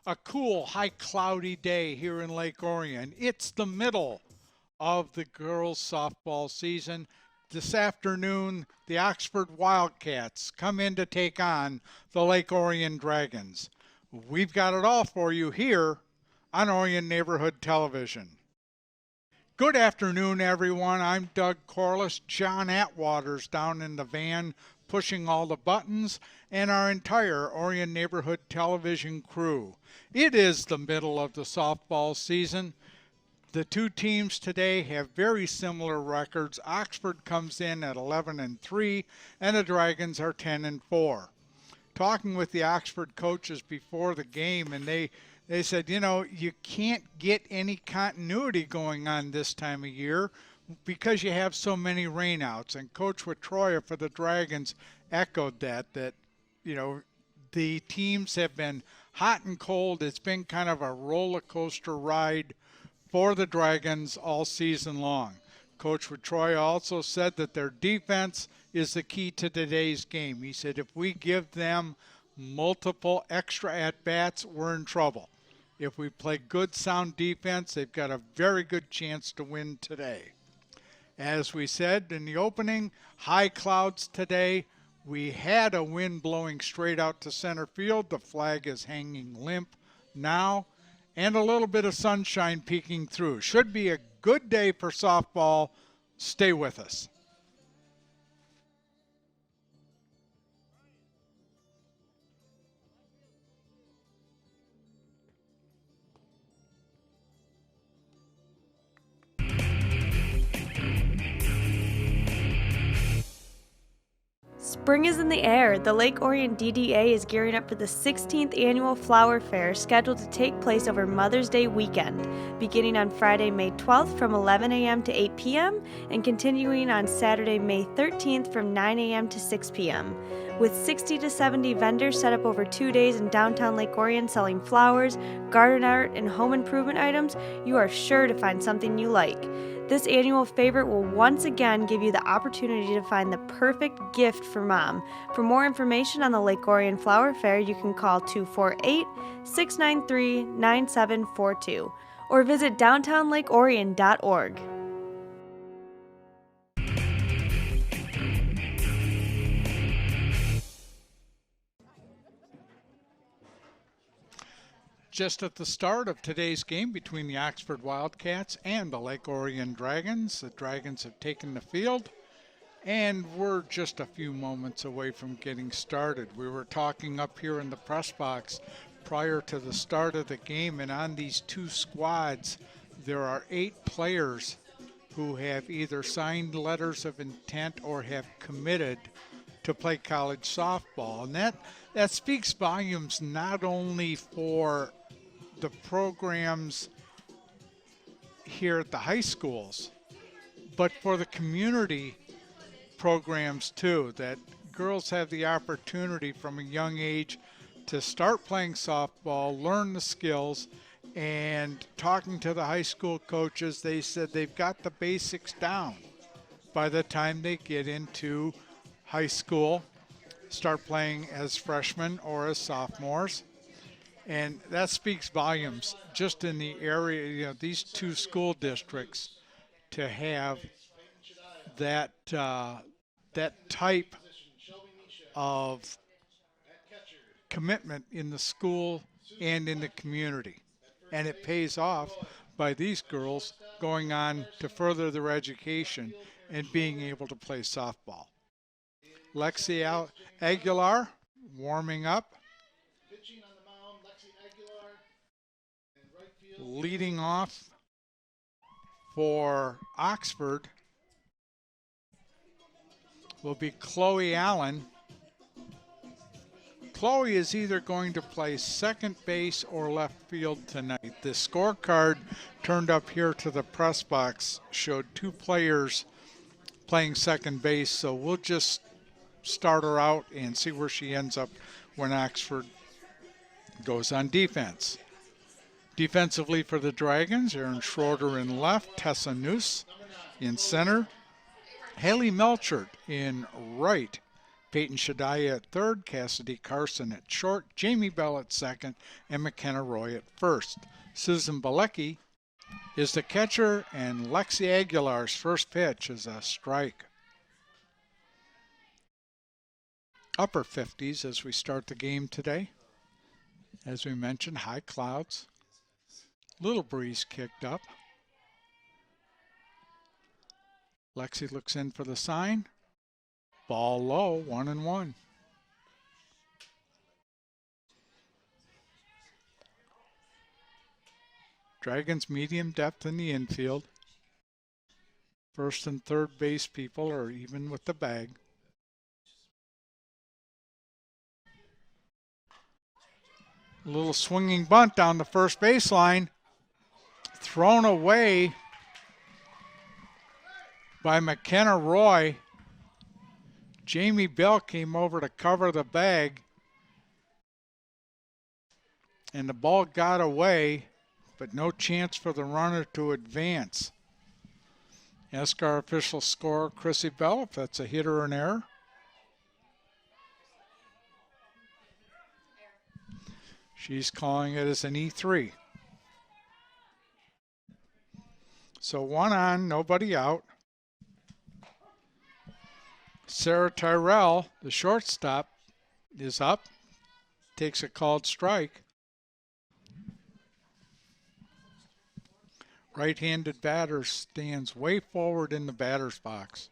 A cool, high cloudy day here in Lake Orion. It's the middle of the girls' softball season. This afternoon, the Oxford Wildcats come in to take on the Lake Orion Dragons. We've got it all for you here on Orion Neighborhood Television. Good afternoon, everyone. I'm Doug Corliss. John Atwater's down in the van pushing all the buttons, and our entire Orion Neighborhood Television crew. It is the middle of the softball season. The two teams today have very similar records. Oxford comes in at 11-3, and the Dragons are 10-4. Talking with the Oxford coaches before the game, and they said, you can't get any continuity going on this time of year because you have so many rainouts. And Coach Watroya for the Dragons echoed that the teams have been hot and cold. It's been kind of a roller coaster ride for the Dragons all season long. Coach Watroya also said that their defense is the key to today's game. He said if we give them multiple extra at-bats, we're in trouble. If we play good, sound defense, they've got a very good chance to win today. As we said in the opening, high clouds today. We had a wind blowing straight out to center field. The flag is hanging limp now, and a little bit of sunshine peeking through. Should be a good day for softball. Stay with us. Spring is in the air. The Lake Orion DDA is gearing up for the 16th annual Flower Fair scheduled to take place over Mother's Day weekend, beginning on Friday, May 12th from 11 a.m. to 8 p.m. and continuing on Saturday, May 13th from 9 a.m. to 6 p.m. With 60 to 70 vendors set up over 2 days in downtown Lake Orion selling flowers, garden art, and home improvement items, you are sure to find something you like. This annual favorite will once again give you the opportunity to find the perfect gift for mom. For more information on the Lake Orion Flower Fair, you can call 248-693-9742 or visit downtownlakeorion.org. Just at the start of today's game between the Oxford Wildcats and the Lake Orion Dragons, the Dragons have taken the field, and we're just a few moments away from getting started. We were talking up here in the press box prior to the start of the game, and on these two squads, there are 8 players who have either signed letters of intent or have committed to play college softball. And that speaks volumes not only for the programs here at the high schools, but for the community programs too, that girls have the opportunity from a young age to start playing softball, learn the skills, and talking to the high school coaches, they said they've got the basics down by the time they get into high school, start playing as freshmen or as sophomores. And that speaks volumes just in the area, these two school districts, to have that type of commitment in the school and in the community. And it pays off by these girls going on to further their education and being able to play softball. Lexi Aguilar warming up. Leading off for Oxford will be Chloe Allen. Chloe is either going to play second base or left field tonight. The scorecard turned up here to the press box showed 2 players playing second base, so we'll just start her out and see where she ends up when Oxford goes on defense. Defensively for the Dragons, Erin Schroeder in left, Tessa Noose in center, Haley Melchert in right, Peyton Shadiah at third, Cassidy Carson at short, Jamie Bell at second, and McKenna Roy at first. Susan Balecki is the catcher, and Lexi Aguilar's first pitch is a strike. Upper 50s as we start the game today. As we mentioned, high clouds. Little breeze kicked up. Lexi looks in for the sign. Ball low, 1-1. Dragons medium depth in the infield. First and third base people are even with the bag. A little swinging bunt down the first baseline. Thrown away by McKenna Roy. Jamie Bell came over to cover the bag. And the ball got away, but no chance for the runner to advance. Ask our official scorer, Chrissy Bell, if that's a hit or an error. She's calling it as an E3. So 1 on, nobody out. Sarah Tyrell, the shortstop, is up, takes a called strike. Right-handed batter stands way forward in the batter's box.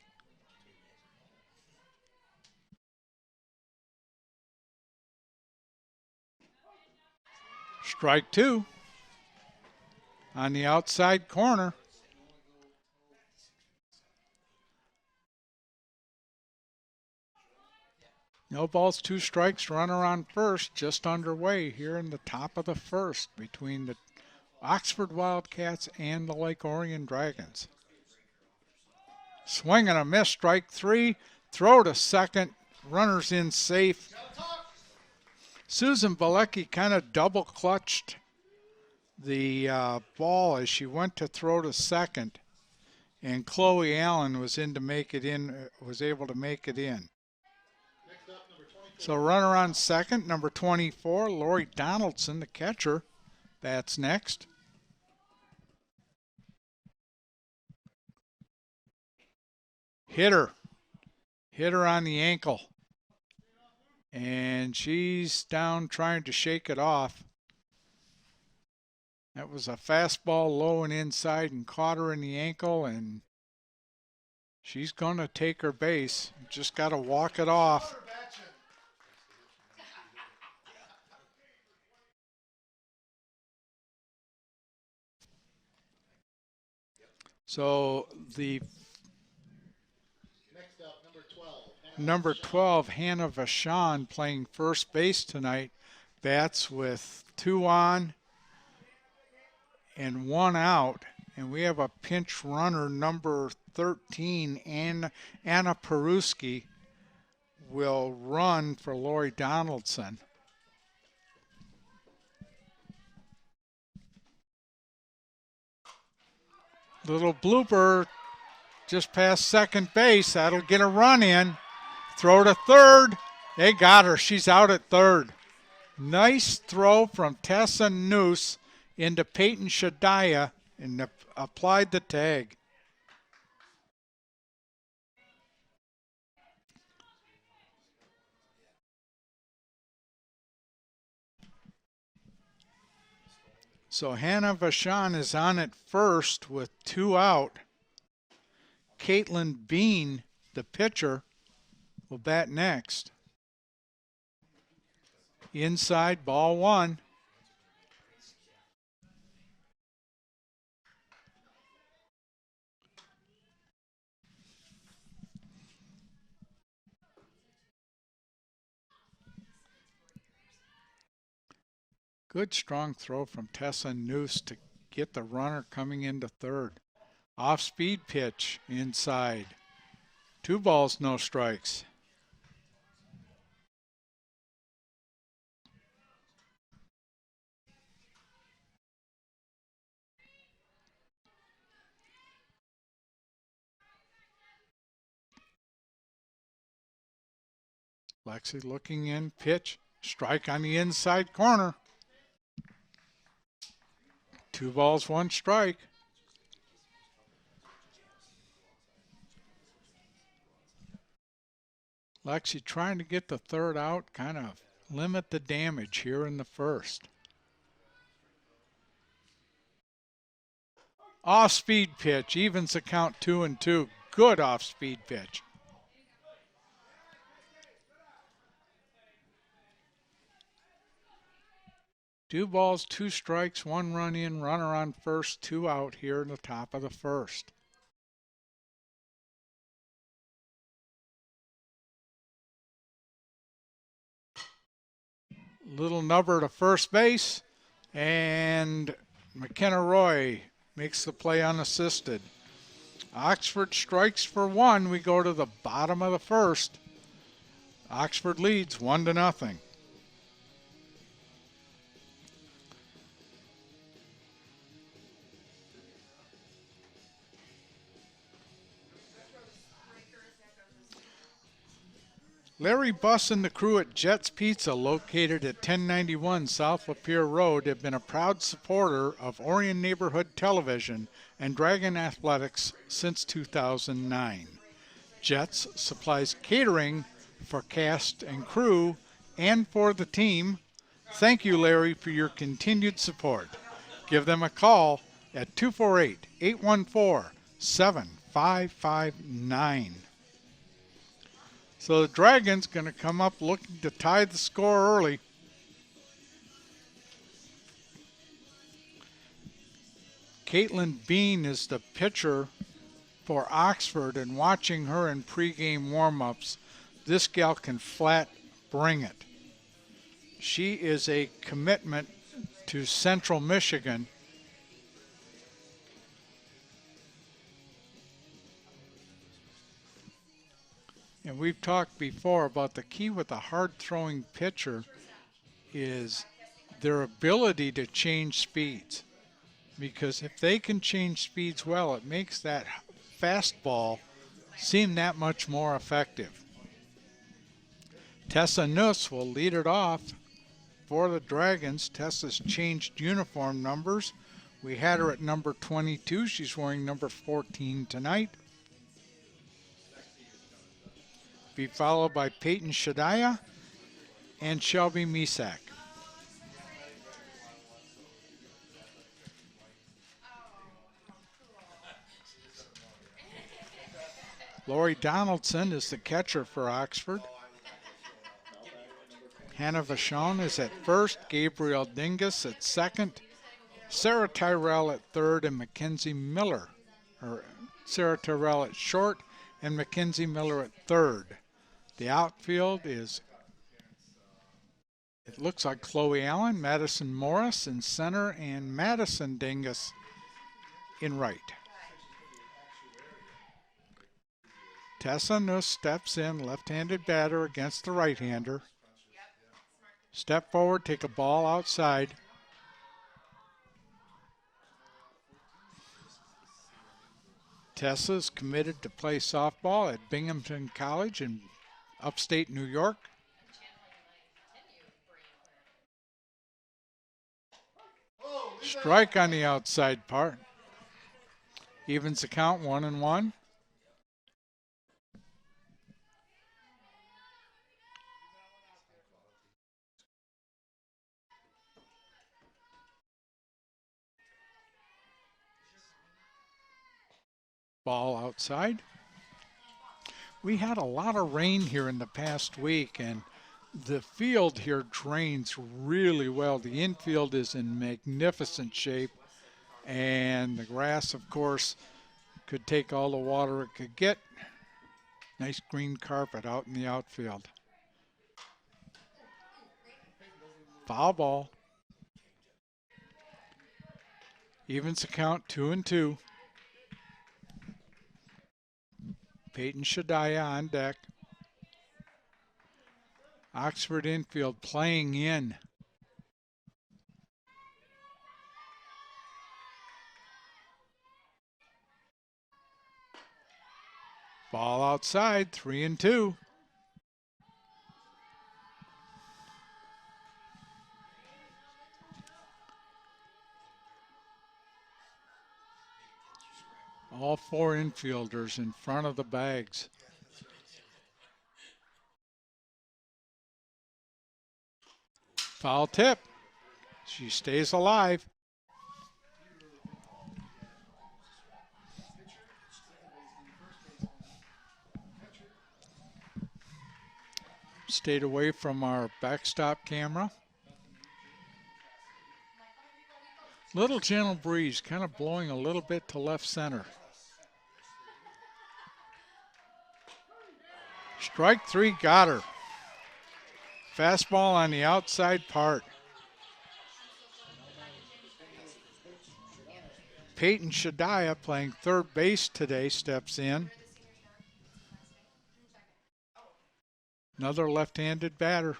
Strike 2 on the outside corner. No balls, 2 strikes, runner on first, just underway here in the top of the first between the Oxford Wildcats and the Lake Orion Dragons. Swing and a miss, strike 3, throw to second, runners in safe. Susan Balecki kind of double clutched the ball as she went to throw to second, and Chloe Allen was able to make it in. So runner on second, number 24, Lori Donaldson, the catcher, bats next. Hit her on the ankle. And she's down trying to shake it off. That was a fastball low and inside and caught her in the ankle, and she's going to take her base. Just got to walk it off. So the number 12, Hannah Vachon, playing first base tonight, bats with 2 on and 1 out. And we have a pinch runner, number 13, Anna Peruski, will run for Lori Donaldson. Little blooper just past second base. That'll get a run in. Throw to third. They got her. She's out at third. Nice throw from Tessa Noose into Peyton Shadiah and applied the tag. So Hannah Vachon is on at first with 2 out. Caitlin Bean, the pitcher, will bat next. Inside, ball 1. Good strong throw from Tessa Noose to get the runner coming into third. Off-speed pitch inside. 2 balls, no strikes. Lexi looking in, pitch, strike on the inside corner. 2 balls, 1 strike. Lexi trying to get the third out, kind of limit the damage here in the first. Off-speed pitch, evens the count 2-2. Good off-speed pitch. Two balls, 2 strikes, 1 run in, runner on first, 2 out here in the top of the first. Little nubber to first base, and McKenna Roy makes the play unassisted. Oxford strikes for 1. We go to the bottom of the first. Oxford leads 1-0. Larry Buss and the crew at Jets Pizza, located at 1091 South Lapeer Road, have been a proud supporter of Orion Neighborhood Television and Dragon Athletics since 2009. Jets supplies catering for cast and crew and for the team. Thank you, Larry, for your continued support. Give them a call at 248-814-7559. So the Dragons going to come up looking to tie the score early. Caitlin Bean is the pitcher for Oxford, and watching her in pregame warm-ups, this gal can flat bring it. She is a commitment to Central Michigan. And we've talked before about the key with a hard-throwing pitcher is their ability to change speeds. Because if they can change speeds well, it makes that fastball seem that much more effective. Tessa Nuss will lead it off for the Dragons. Tessa's changed uniform numbers. We had her at number 22. She's wearing number 14 tonight. Be followed by Peyton Shadaya and Shelby Misak. Lori Donaldson is the catcher for Oxford. Hannah Vachon is at first, Gabriel Dingus at second, Sarah Tyrell at third, and Mackenzie Miller, or Sarah Tyrell at short, and Mackenzie Miller at third. The outfield is, it looks like Chloe Allen, Madison Morris in center, and Madison Dingus in right. Tessa Nuss steps in, left-handed batter against the right-hander. Step forward, take a ball outside. Tessa's committed to play softball at Binghamton College in upstate New York. Strike on the outside part. Evens the count 1-1. Ball outside. We had a lot of rain here in the past week, and the field here drains really well. The infield is in magnificent shape, and the grass, of course, could take all the water it could get. Nice green carpet out in the outfield. Foul ball. Evens the count 2-2. Peyton Shadaya on deck. Oxford infield playing in. Ball outside, 3-2. All four infielders in front of the bags. Foul tip. She stays alive. Stayed away from our backstop camera. Little gentle breeze, kind of blowing a little bit to left center. Strike three, got her. Fastball on the outside part. Peyton Shadiah, playing third base today, steps in. Another left-handed batter.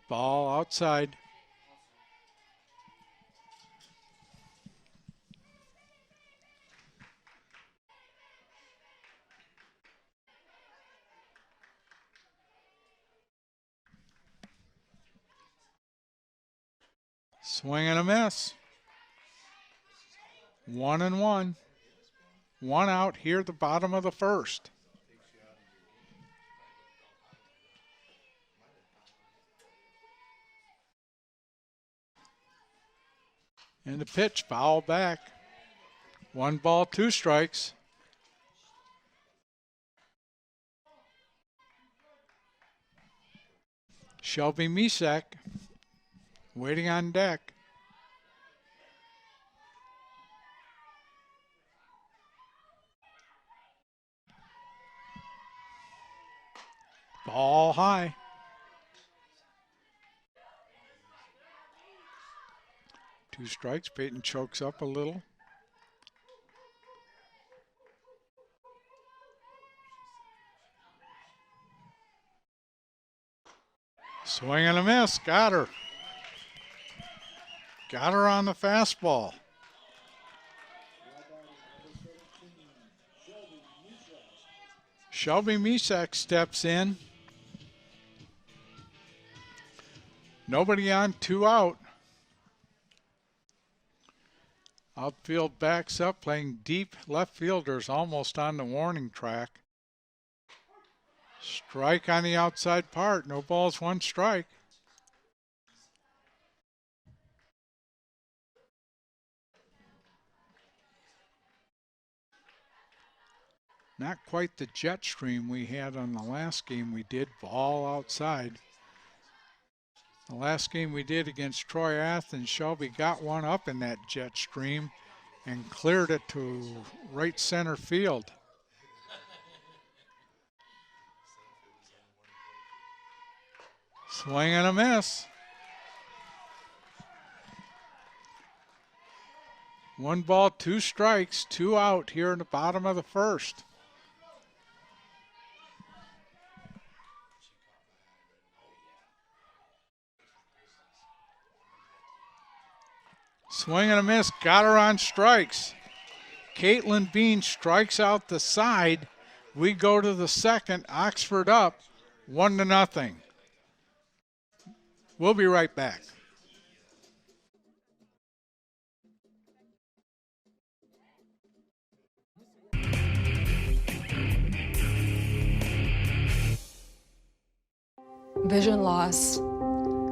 Ball outside. Swing and a miss. 1-1. One out here at the bottom of the first. And the pitch, foul back. 1 ball, 2 strikes. Shelby Misak waiting on deck. Ball high. Two strikes. Peyton chokes up a little. Swing and a miss. Got her. Got her on the fastball. Shelby Misak steps in. Nobody on, 2 out. Outfield backs up, playing deep. Left fielders almost on the warning track. Strike on the outside part. No balls, 1 strike. Not quite the jet stream we had on the last game we did. Ball outside. The last game we did against Troy Athens, Shelby got one up in that jet stream and cleared it to right center field. Swing and a miss. 1 ball, 2 strikes, 2 out here in the bottom of the first. Swing and a miss, got her on strikes. Caitlin Bean strikes out the side. We go to the second, Oxford up, 1-0. We'll be right back. Vision loss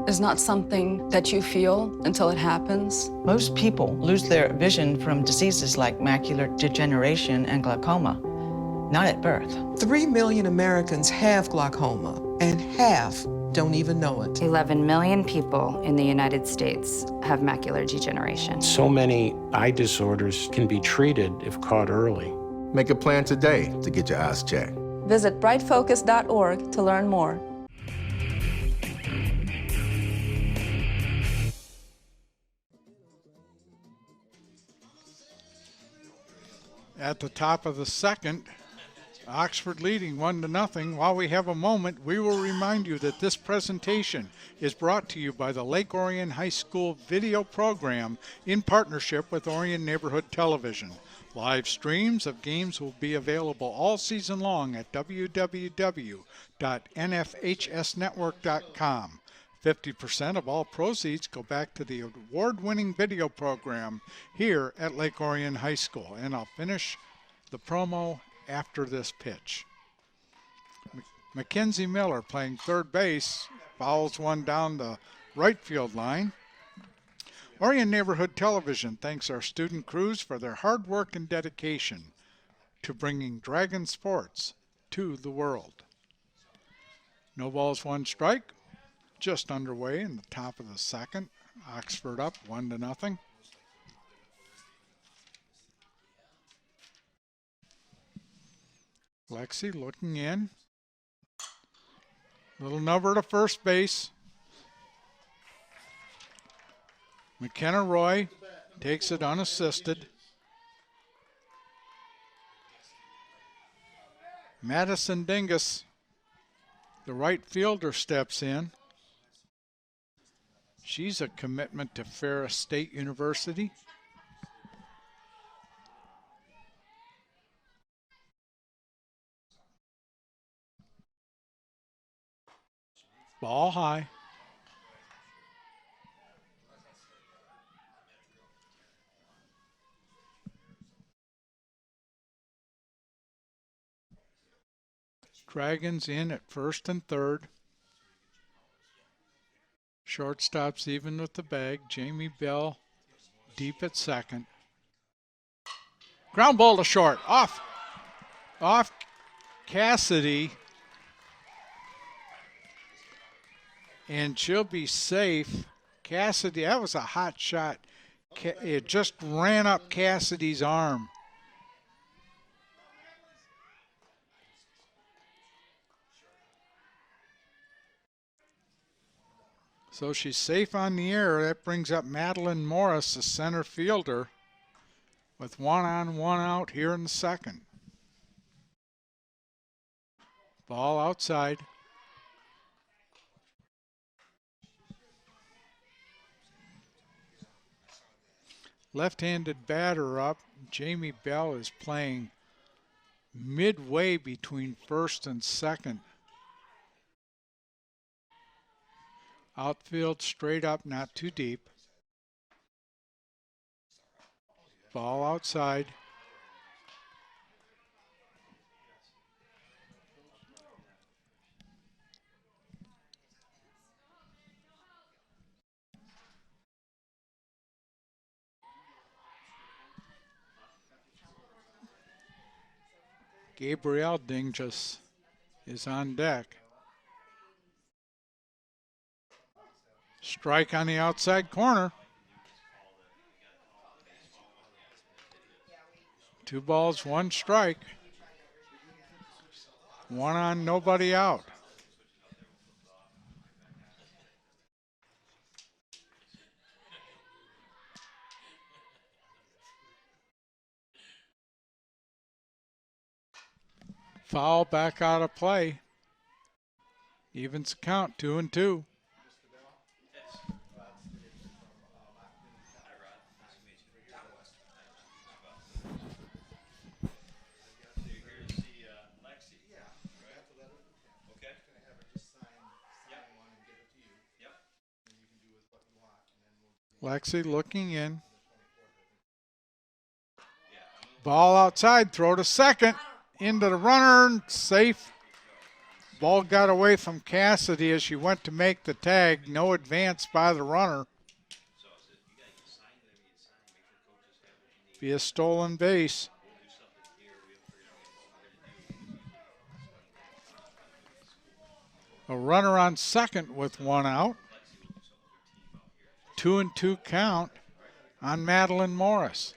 is not something that you feel until it happens. Most people lose their vision from diseases like macular degeneration and glaucoma, not at birth. 3 million Americans have glaucoma, and half don't even know it. 11 million people in the United States have macular degeneration. So many eye disorders can be treated if caught early. Make a plan today to get your eyes checked. Visit brightfocus.org to learn more. At the top of the second, Oxford leading 1-0. While we have a moment, we will remind you that this presentation is brought to you by the Lake Orion High School video program in partnership with Orion Neighborhood Television. Live streams of games will be available all season long at www.nfhsnetwork.com. 50% of all proceeds go back to the award-winning video program here at Lake Orion High School. And I'll finish the promo after this pitch. Mackenzie Miller playing third base, fouls one down the right field line. Orion Neighborhood Television thanks our student crews for their hard work and dedication to bringing Dragon sports to the world. No balls, one strike. Just underway in the top of the second. Oxford up 1-0. Lexi looking in. Little number to first base. McKenna Roy takes it unassisted. Madison Dingus, the right fielder, steps in. She's a commitment to Ferris State University. Ball high. Dragons in at first and third. Shortstop's even with the bag. Jamie Bell deep at second. Ground ball to short. Off Cassidy. And she'll be safe. Cassidy, that was a hot shot. It just ran up Cassidy's arm. So she's safe on the air. That brings up Madeline Morris, the center fielder, with 1 on, 1 out here in the second. Ball outside. Left-handed batter up. Jamie Bell is playing midway between first and second. Outfield straight up, not too deep. Ball outside. Gabrielle Dingus is on deck. Strike on the outside corner. 2 balls, 1 strike. 1 on, nobody out. Foul back out of play. Evens the count, 2-2. Lexi looking in. Ball outside, throw to second. Into the runner, safe. Ball got away from Cassidy as she went to make the tag. No advance by the runner. Be a stolen base. A runner on second with 1 out. 2-2 count on Madeline Morris.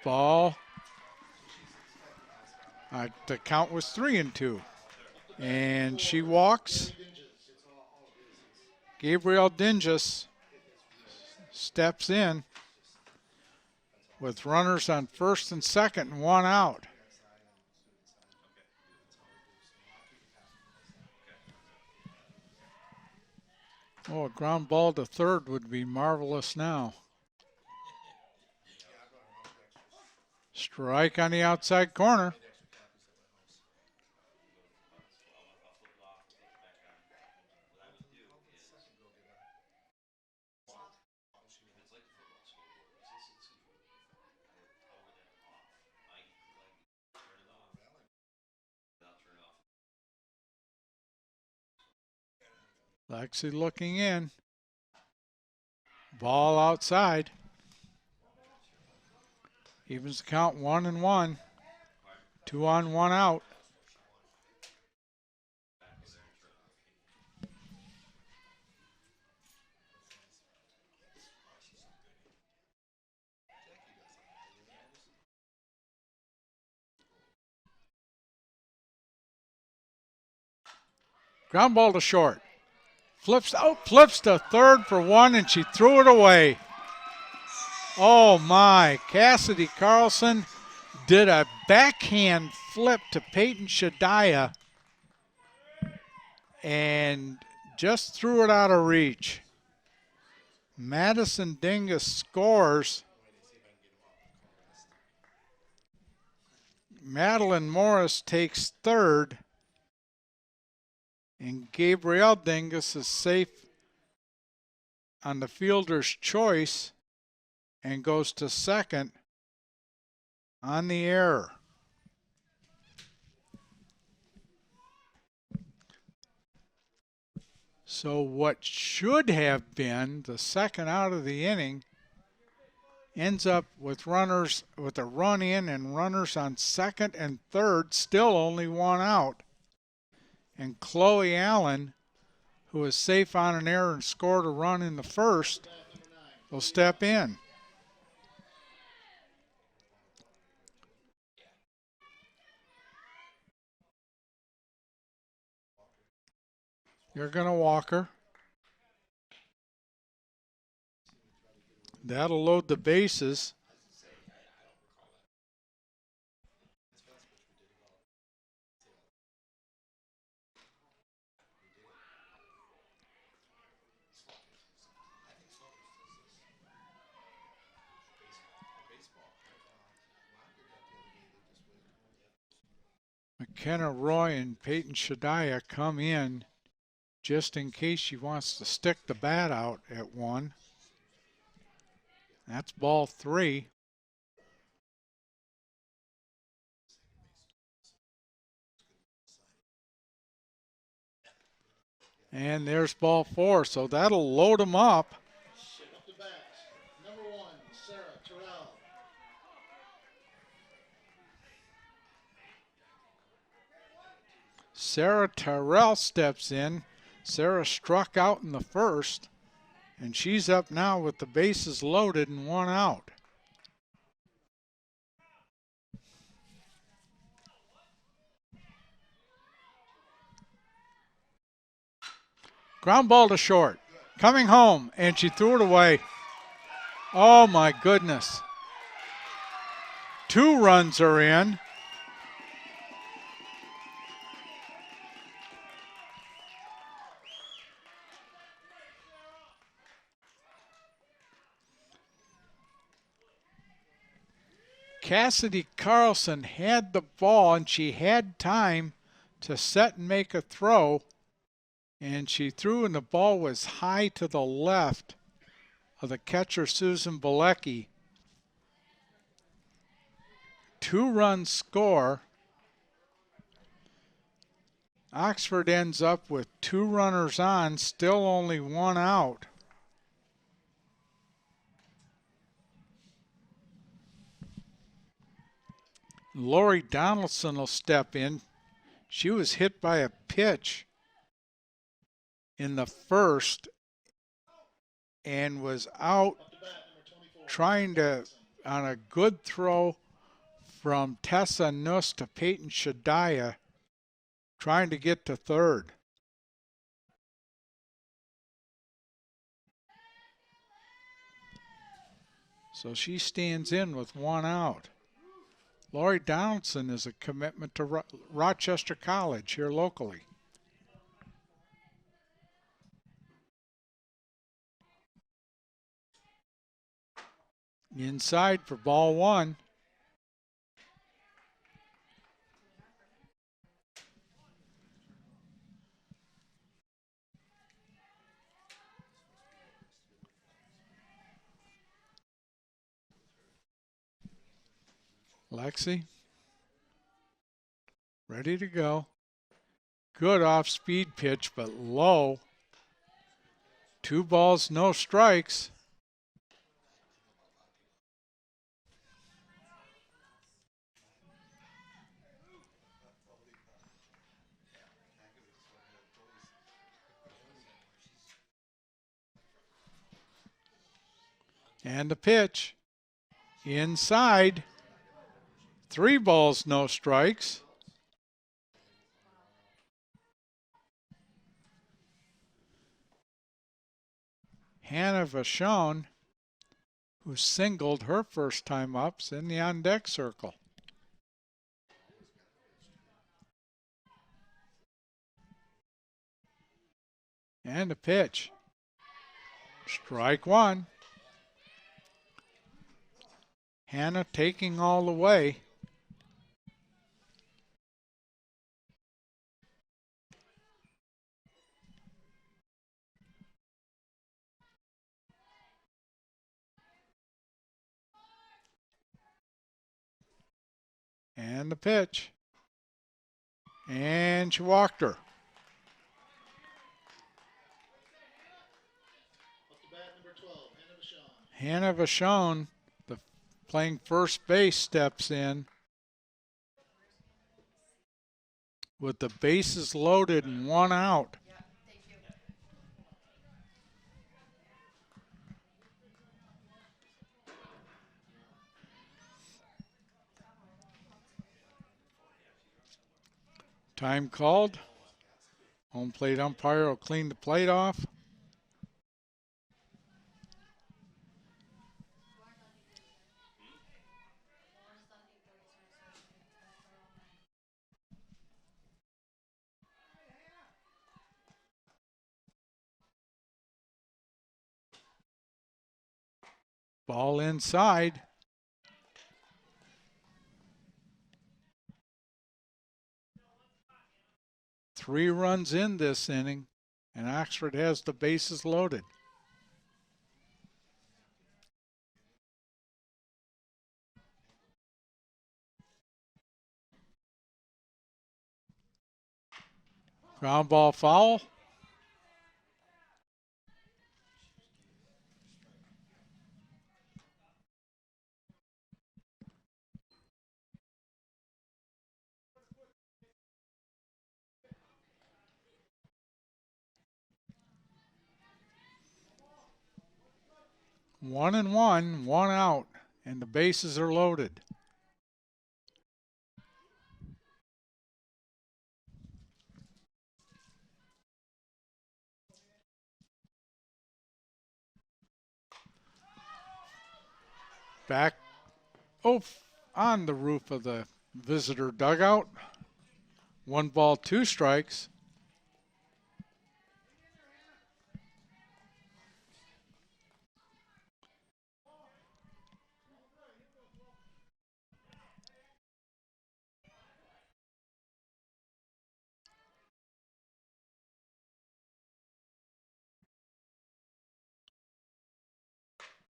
Ball. The count was 3-2. And she walks. Gabrielle Dingus steps in with runners on first and second and 1 out. Oh, a ground ball to third would be marvelous now. Strike on the outside corner. Lexi looking in. Ball outside. Evens the count 1-1. 2 on, 1 out. Ground ball to short. Flips to third for 1, and she threw it away. Oh my, Cassidy Carlson did a backhand flip to Peyton Shadiah and just threw it out of reach. Madison Dingus scores. Madeline Morris takes third. And Gabrielle Dingus is safe on the fielder's choice and goes to second on the error. So what should have been the second out of the inning ends up with runners with a run in and runners on second and third, still only 1 out. And Chloe Allen, who is safe on an error and scored a run in the first, will step in. You're going to walk her. That'll load the bases. McKenna Roy and Peyton Shadiah come in just in case she wants to stick the bat out at 1. That's ball 3. And there's ball 4, so that'll load them up. Sarah Terrell steps in. Sarah struck out in the first, and she's up now with the bases loaded and 1 out. Ground ball to short. Coming home, and she threw it away. Oh my goodness. 2 runs are in. Cassidy Carlson had the ball, and she had time to set and make a throw, and she threw, and the ball was high to the left of the catcher, Susan Bilecki. 2-run score. Oxford ends up with 2 runners on, still only 1 out. Lori Donaldson will step in. She was hit by a pitch in the first and was out trying to, on a good throw from Tessa Nuss to Peyton Shadiah, trying to get to third. So she stands in with 1 out. Lori Donaldson is a commitment to Rochester College here locally. Inside for ball 1. Lexi, ready to go. Good off-speed pitch, but low. 2 balls, no strikes. And the pitch. Inside. 3 balls, no strikes. Hannah Vachon, who singled her first time ups in the on-deck circle. And a pitch. Strike 1. Hannah taking all the way. And the pitch. And she walked her. Hannah Vachon, playing first base, steps in with the bases loaded and 1 out. Time called. Home plate umpire will clean the plate off. Ball inside. Three runs in this inning, and Oxford has the bases loaded. Ground ball foul. One and one out, and the bases are loaded. Back on the roof of the visitor dugout. 1 ball, 2 strikes.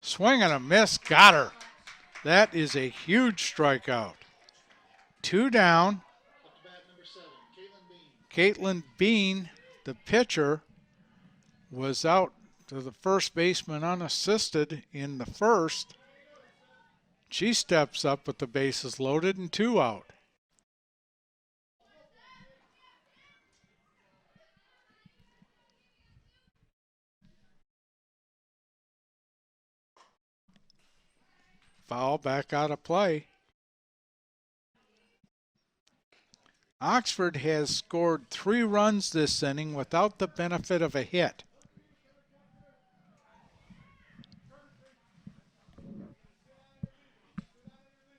Swing and a miss, got her. That is a huge strikeout. 2 down. Caitlin Bean, the pitcher, was out to the first baseman unassisted in the first. She steps up with the bases loaded and 2 out. Foul back out of play. Oxford has scored 3 runs this inning without the benefit of a hit.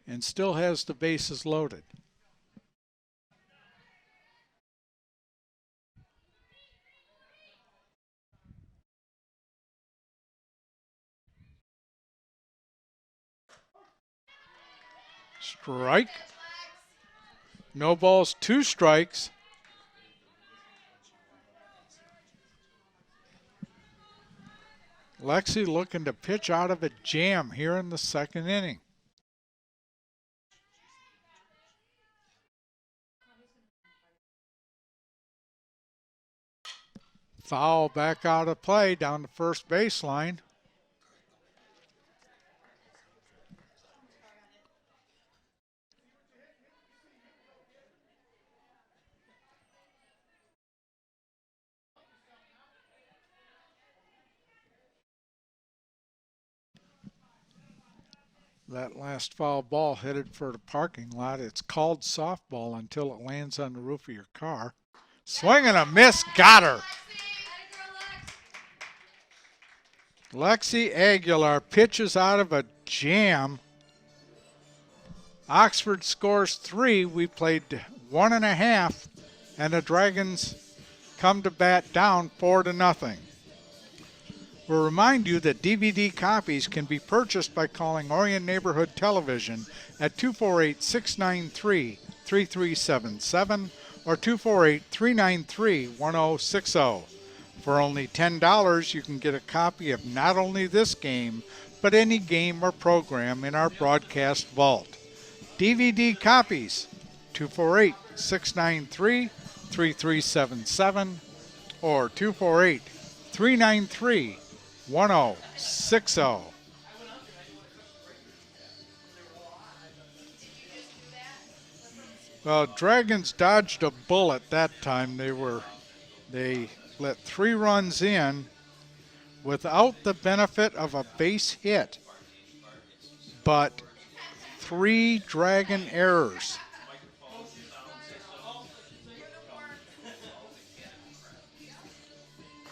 And still has the bases loaded. Strike. No balls, 2 strikes. Lexi looking to pitch out of a jam here in the second inning. Foul back out of play down the first baseline. That last foul ball headed for the parking lot. It's called softball until it lands on the roof of your car. Swing and a miss. Got her. Lexi Aguilar pitches out of a jam. Oxford scores 3. We played 1.5, and the Dragons come to bat down 4-0. We'll remind you that DVD copies can be purchased by calling Orion Neighborhood Television at 248-693-3377 or 248-393-1060. For only $10, you can get a copy of not only this game, but any game or program in our broadcast vault. DVD copies, 248-693-3377 or 248-393-1060. Well, Dragons dodged a bullet that time. They let 3 runs in without the benefit of a base hit, but 3 Dragon errors.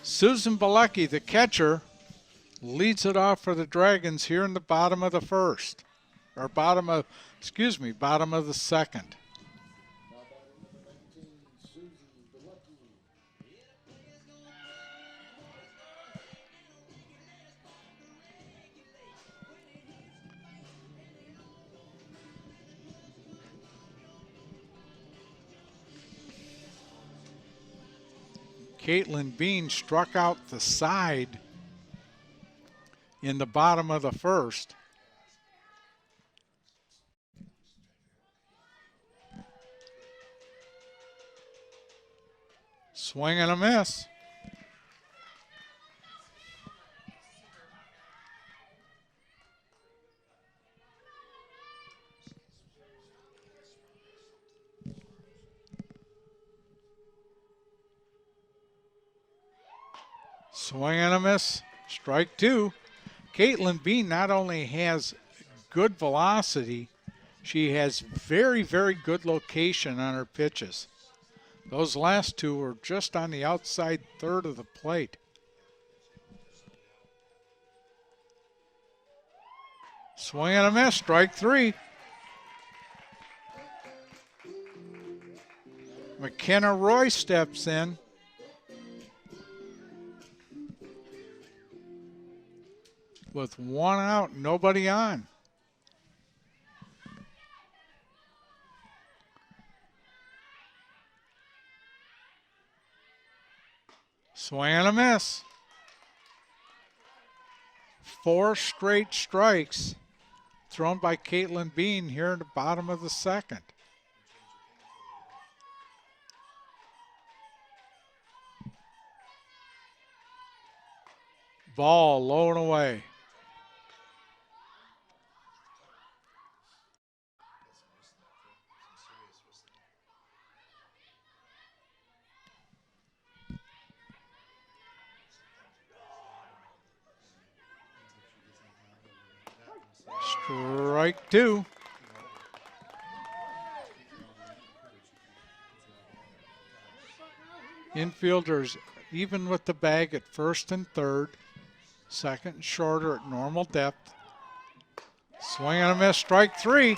Susan Bilecki, the catcher, leads it off for the Dragons here in the bottom of the first, or bottom of the second. Caitlin Bean struck out the side in the bottom of the first. Swing and a miss. Swing and a miss. Strike 2. Caitlin Bean not only has good velocity, she has very, very good location on her pitches. Those last 2 were just on the outside third of the plate. Swing and a miss. Strike 3. McKenna Roy steps in. With 1 out, nobody on. Swing and a miss. 4 straight strikes thrown by Caitlin Bean here in the bottom of the second. Ball low and away. Strike 2. Infielders even with the bag at first and third. Second shorter at normal depth. Swing and a miss. Strike 3.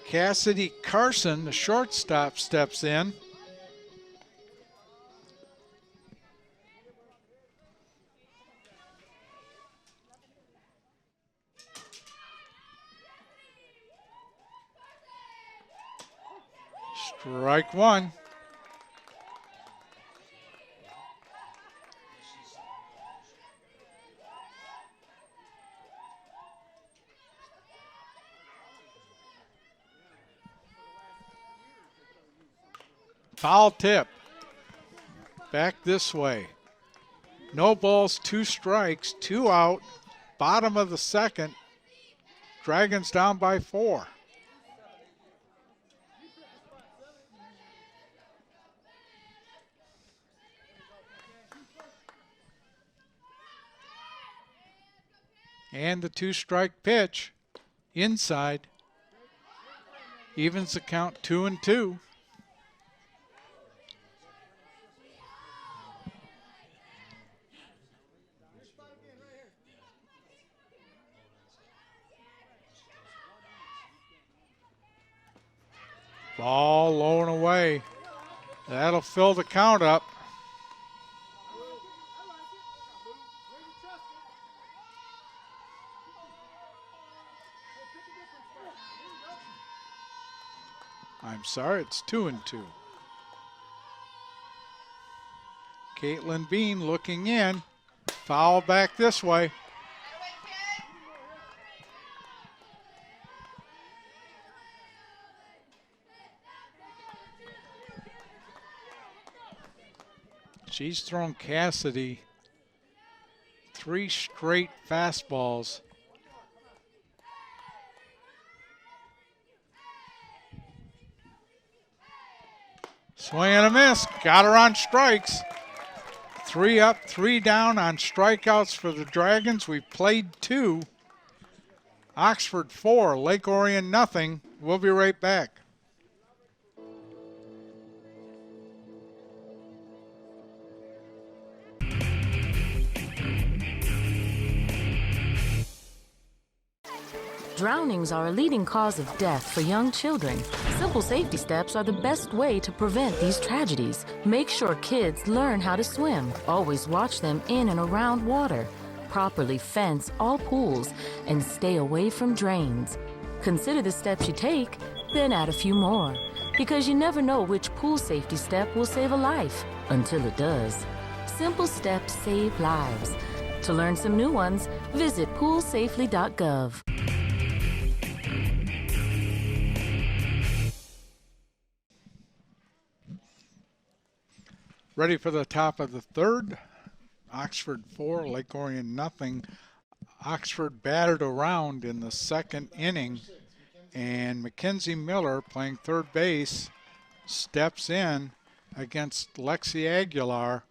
Cassidy Carson, the shortstop, steps in. Strike 1. Foul tip. Back this way. No balls, 2 strikes, 2 out. Bottom of the second. Dragons down by 4. And the 2-strike pitch inside. Evens the count 2-2. Ball low and away. That'll fill the count up. I'm sorry, it's 2-2. Caitlin Bean looking in. Foul back this way. She's thrown Cassidy 3 straight fastballs. Swing and a miss. Got her on strikes. 3 up, 3 down on strikeouts for the Dragons. We've played 2. Oxford 4, Lake Orion nothing. We'll be right back. Drownings are a leading cause of death for young children. Simple safety steps are the best way to prevent these tragedies. Make sure kids learn how to swim. Always watch them in and around water. Properly fence all pools and stay away from drains. Consider the steps you take, then add a few more. Because you never know which pool safety step will save a life until it does. Simple steps save lives. To learn some new ones, visit poolsafely.gov. Ready for the top of the third. Oxford 4, Lake Orion nothing. Oxford batted around in the second inning, and Mackenzie Miller, playing third base, steps in against Lexi Aguilar.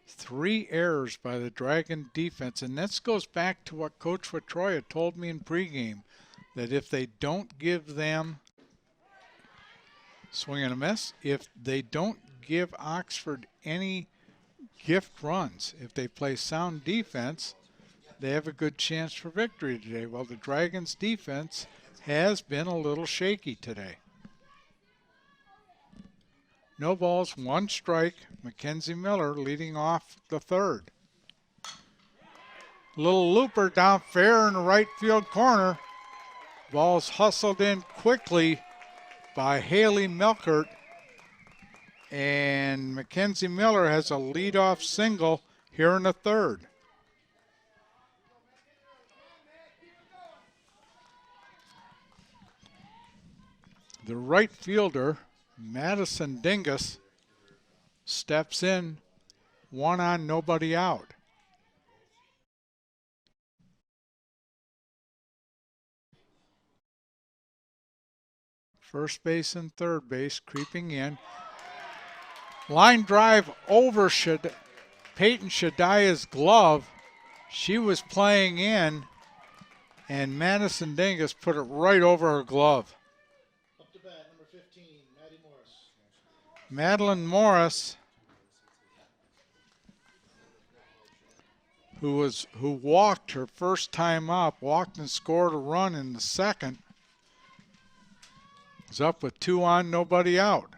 Three errors by the Dragon defense, and this goes back to what Coach Watroya told me in pregame, that if they don't give them swing and a miss, if they don't give Oxford any gift runs, if they play sound defense, they have a good chance for victory today. Well, the Dragons defense has been a little shaky today. No balls, 1 strike. Mackenzie Miller leading off the third. Little looper down fair in the right field corner. Ball's hustled in quickly by Haley Melkert. And Mackenzie Miller has a leadoff single here in the third. The right fielder, Madison Dingus, steps in, 1 on, nobody out. First base and third base creeping in. Line drive over Peyton Shadia's glove. She was playing in, and Madison Dingus put it right over her glove. Up to bat, number 15, Maddie Morris. Madeline Morris, who walked her first time up, walked and scored a run in the second, is up with 2 on, nobody out.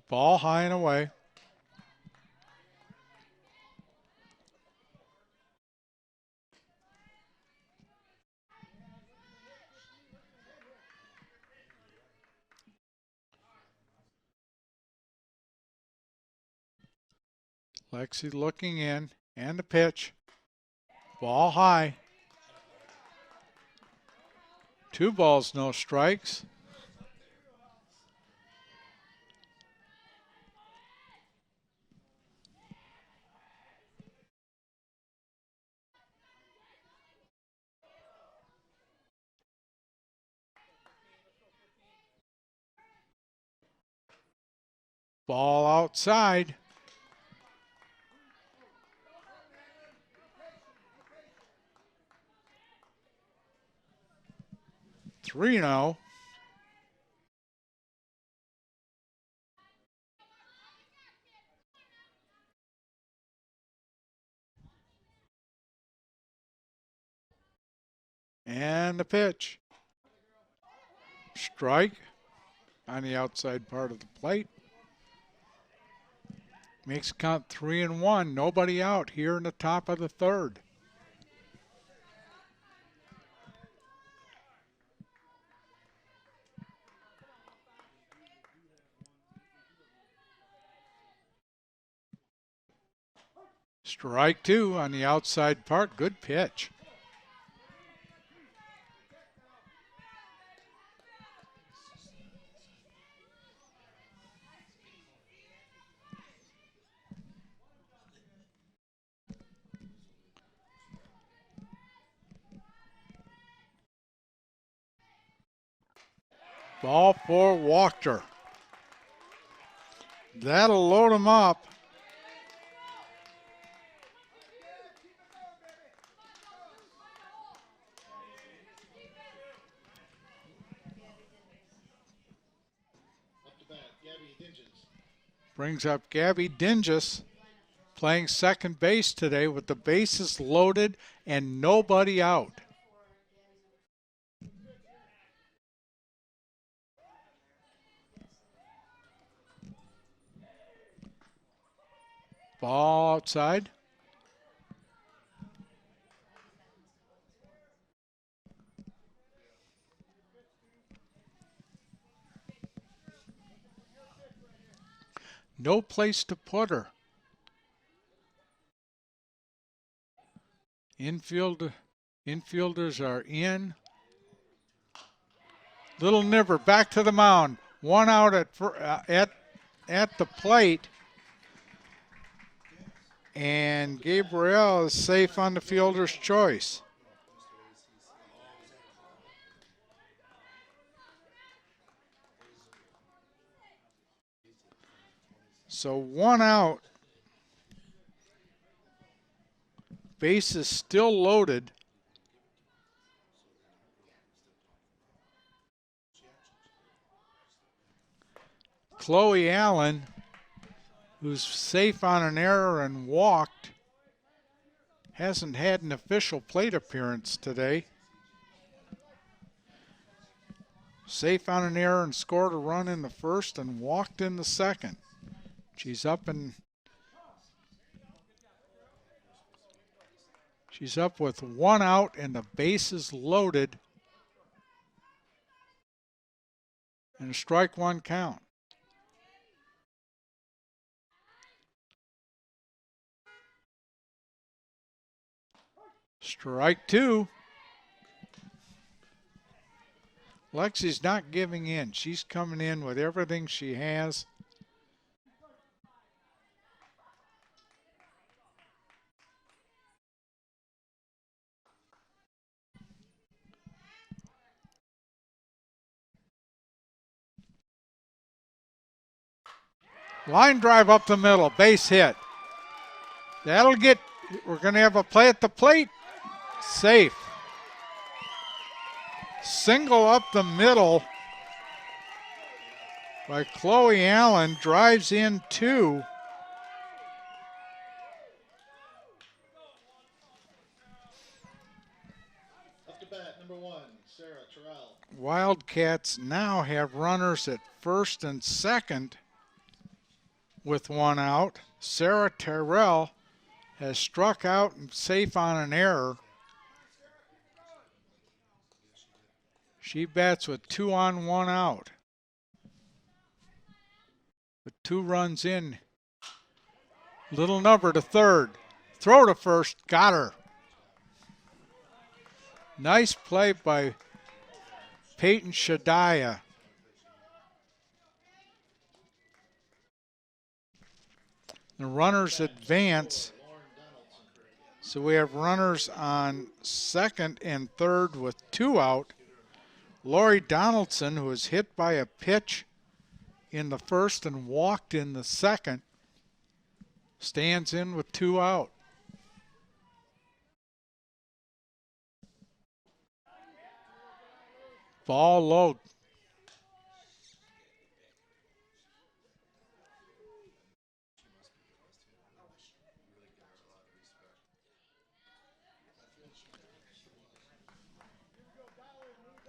Ball high and away. Lexi looking in, and the pitch. Ball high. 2 balls, no strikes. Ball outside. 3-0. And the pitch. Strike on the outside part of the plate. Makes count 3-1. Nobody out here in the top of the third. Strike 2 on the outside part. Good pitch. Ball 4, Wachter. That'll load him up. Up to bat, Gabby Dingens. Brings up Gabby Dinges, playing second base today with the bases loaded and nobody out. Ball outside. No place to put her. Infielders are in. Little Nibber back to the mound. 1 out at the plate. And Gabriel is safe on the fielder's choice. So 1 out. Base is still loaded. Chloe Allen, who's safe on an error and walked, hasn't had an official plate appearance today. Safe on an error and scored a run in the first and walked in the second. She's up with 1 out and the bases loaded. And a strike 1 count. Strike 2. Lexi's not giving in. She's coming in with everything she has. Line drive up the middle, base hit. We're going to have a play at the plate. Safe. Single up the middle by Chloe Allen, drives in 2. Up to bat, number 1, Sarah Terrell. Wildcats now have runners at first and second with 1 out. Sarah Terrell has struck out and safe on an error. She bats with 2 on, 1 out. With 2 runs in Little number to third. Throw to first. Got her. Nice play by Peyton Shadiah. The runners advance. So we have runners on second and third with 2 out. Lori Donaldson, who was hit by a pitch in the first and walked in the second, stands in with 2 out. Ball low.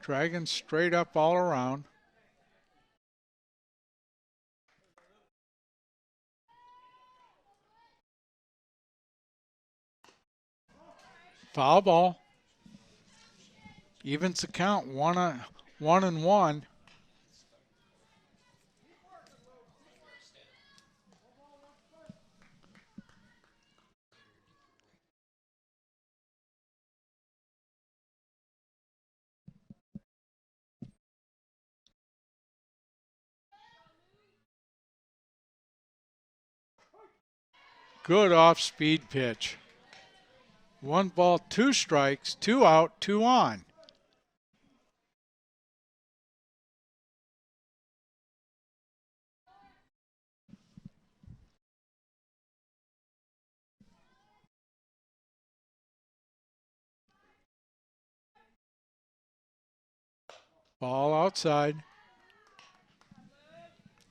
Dragons straight up all around. Foul ball. Evens the count, 1-1. Good off-speed pitch. 1 ball, 2 strikes, 2 out, 2 on. Ball outside.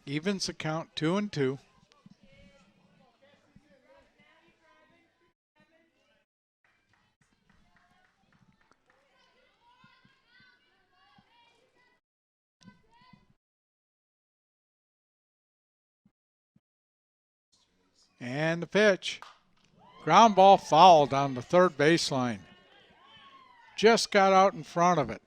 Evens the count, 2-2. And the pitch. Ground ball fouled on the third baseline. Just got out in front of it.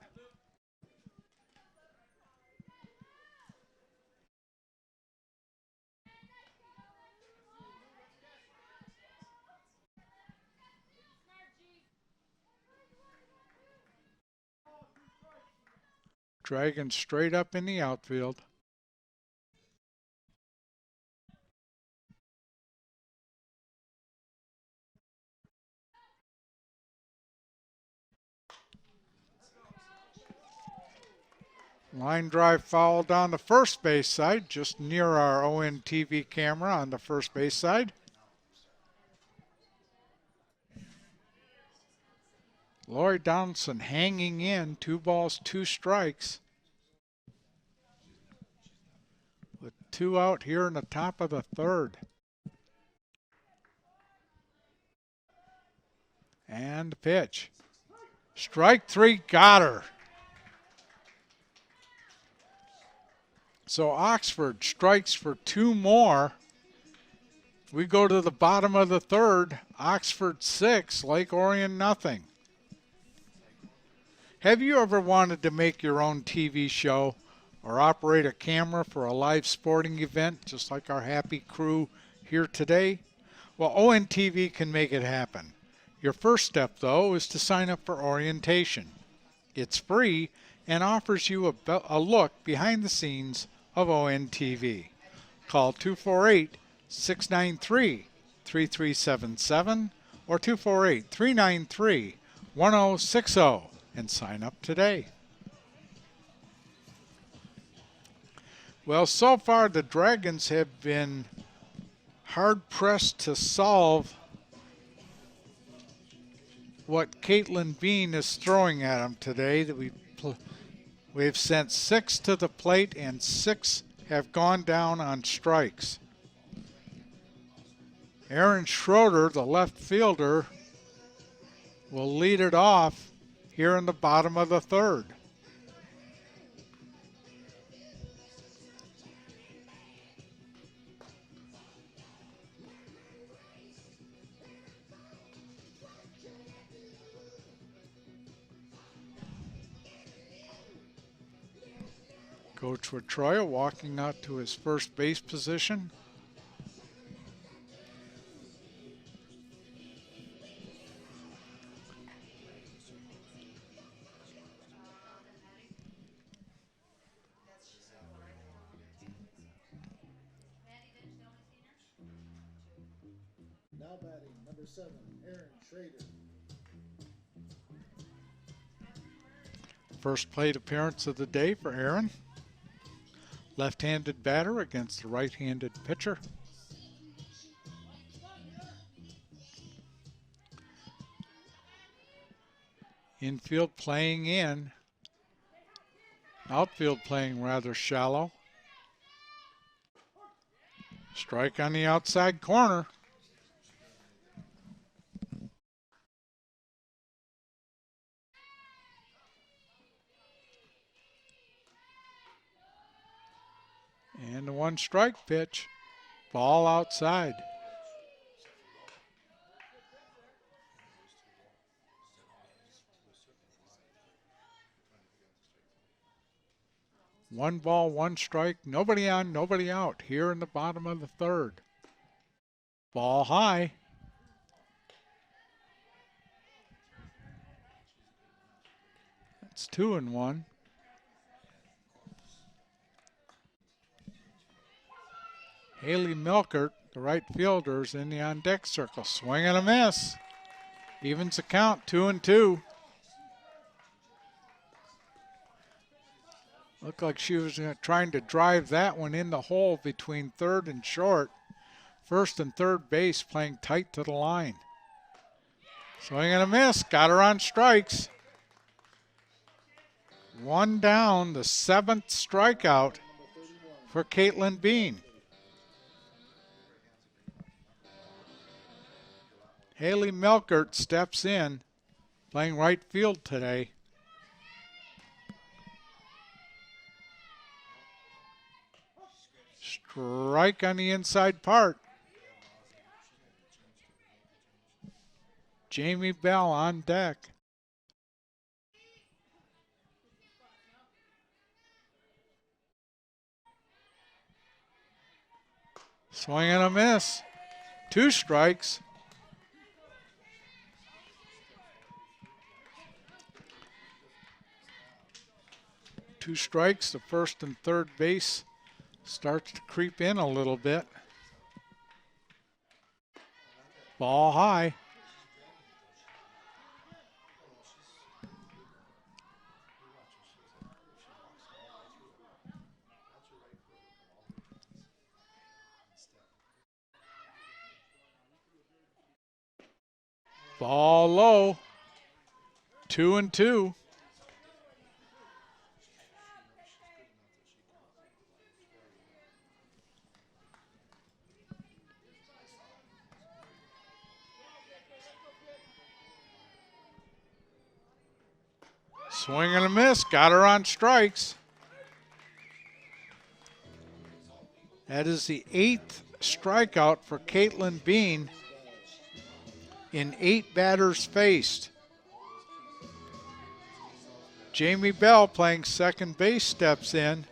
Dragons straight up in the outfield. Line drive foul down the first base side, just near our ON TV camera on the first base side. Lori Donaldson hanging in, 2 balls, 2 strikes. With 2 out here in the top of the third. And the pitch. Strike 3, got her. So Oxford strikes for 2 more. We go to the bottom of the third. Oxford 6, Lake Orion nothing. Have you ever wanted to make your own TV show or operate a camera for a live sporting event, just like our happy crew here today? Well, ON TV can make it happen. Your first step, though, is to sign up for orientation. It's free and offers you a look behind the scenes of ON TV. Call 248-693-3377 or 248-393-1060 and sign up today. Well, so far the Dragons have been hard-pressed to solve what Caitlin Bean is throwing at them today. That we've sent 6 to the plate and 6 have gone down on strikes. Aaron Schroeder, the left fielder, will lead it off here in the bottom of the third. Coach Watroya walking out to his first base position. batting, number 7, Aaron Schrader. First plate appearance of the day for Aaron. Left-handed batter against the right-handed pitcher. Infield playing in. Outfield playing rather shallow. Strike on the outside corner. And the 1-strike pitch. Ball outside. One ball, 1 strike, nobody on, nobody out here in the bottom of the 3rd. Ball high. It's 2-1. Haley Milkert, the right fielder, is in the on-deck circle. Swing and a miss. Evens the count, 2-2. Looked like she was trying to drive that one in the hole between 3rd and short. First and 3rd base playing tight to the line. Swing and a miss. Got her on strikes. 1 down, the 7th strikeout for Caitlin Bean. Haley Milkert steps in, playing right field today. Strike on the inside part. Jamie Bell on deck. Swing and a miss. 2 strikes. Two strikes, the 1st and 3rd base starts to creep in a little bit. Ball high. Ball low. 2-2. Swing and a miss. Got her on strikes. That is the 8th strikeout for Caitlin Bean in 8 batters faced. Jamie Bell, playing second base, steps in.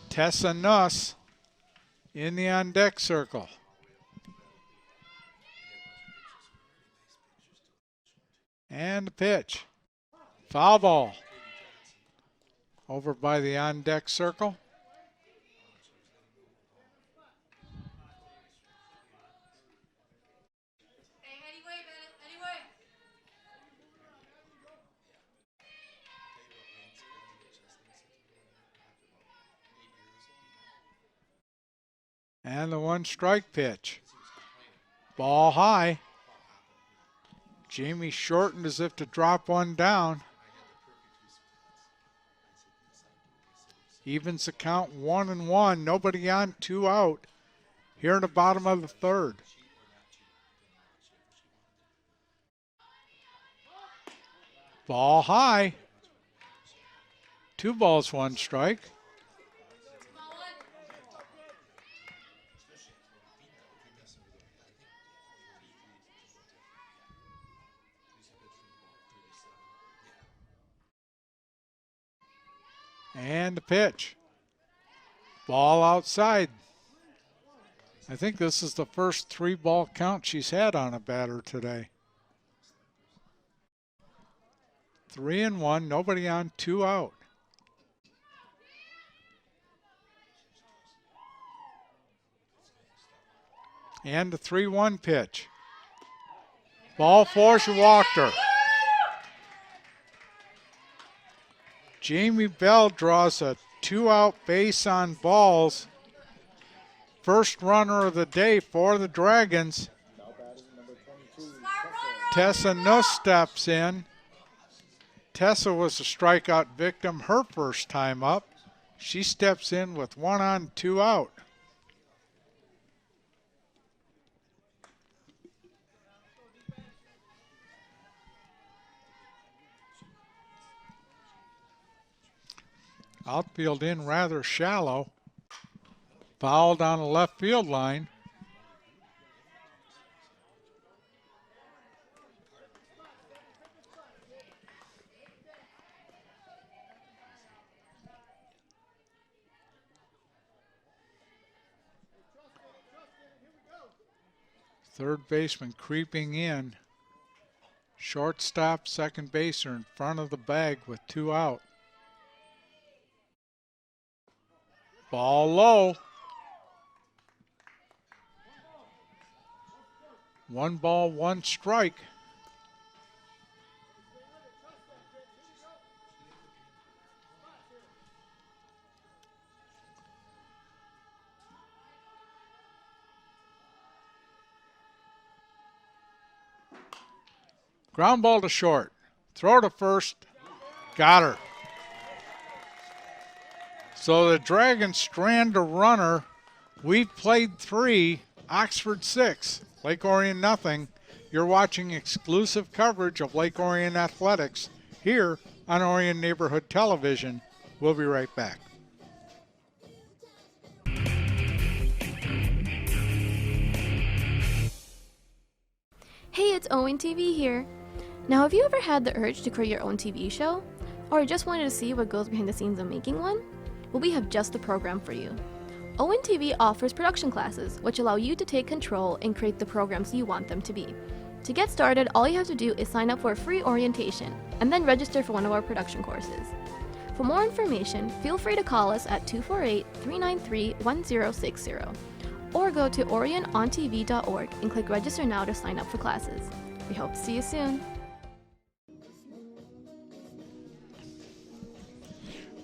Tessa Nuss in the on-deck circle. And the pitch. Foul ball. Over by the on-deck circle. And the 1-strike pitch. Ball high. Jamie shortened as if to drop one down. Evens the count, 1-1. Nobody on, 2 out. Here in the bottom of the 3rd. Ball high. 2 balls, 1 strike. And the pitch. Ball outside. I think this is the first 3-ball count she's had on a batter today. 3-1, nobody on, 2 out. And the 3-1 pitch. Ball four, she walked her. Jamie Bell draws a 2-out base on balls. First runner of the day for the Dragons. Tessa Nuss steps in. Tessa was a strikeout victim her first time up. She steps in with 1 on, 2 out. Outfield in rather shallow. Foul down the left field line. Third baseman creeping in. Shortstop, second baser in front of the bag with 2 out. Ball low. 1 ball, 1 strike. Ground ball to short. Throw to first. Got her. So the Dragons strand a runner. We've played 3, Oxford 6, Lake Orion nothing. You're watching exclusive coverage of Lake Orion athletics here on Orion Neighborhood Television. We'll be right back. Hey, it's Owen TV here. Now, have you ever had the urge to create your own TV show? Or just wanted to see what goes behind the scenes of making one? Well, we have just the program for you. Owen TV offers production classes, which allow you to take control and create the programs you want them to be. To get started, all you have to do is sign up for a free orientation, and then register for one of our production courses. For more information, feel free to call us at 248-393-1060, or go to orionontv.org and click register now to sign up for classes. We hope to see you soon.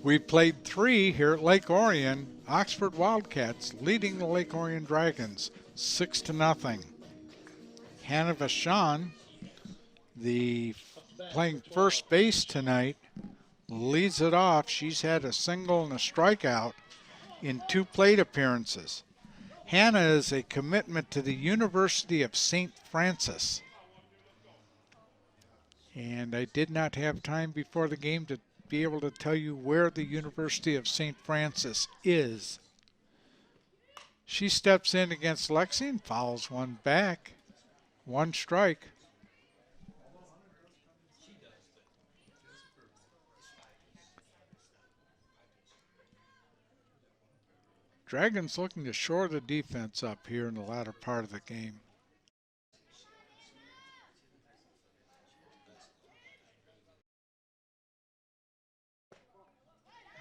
We've played 3 here at Lake Orion. Oxford Wildcats leading the Lake Orion Dragons 6-0. Hannah Vachon, playing first base tonight, leads it off. She's had a single and a strikeout in 2 plate appearances. Hannah is a commitment to the University of St. Francis. And I did not have time before the game to be able to tell you where the University of St. Francis is. She steps in against Lexi and fouls one back. 1 strike. Dragons looking to shore the defense up here in the latter part of the game.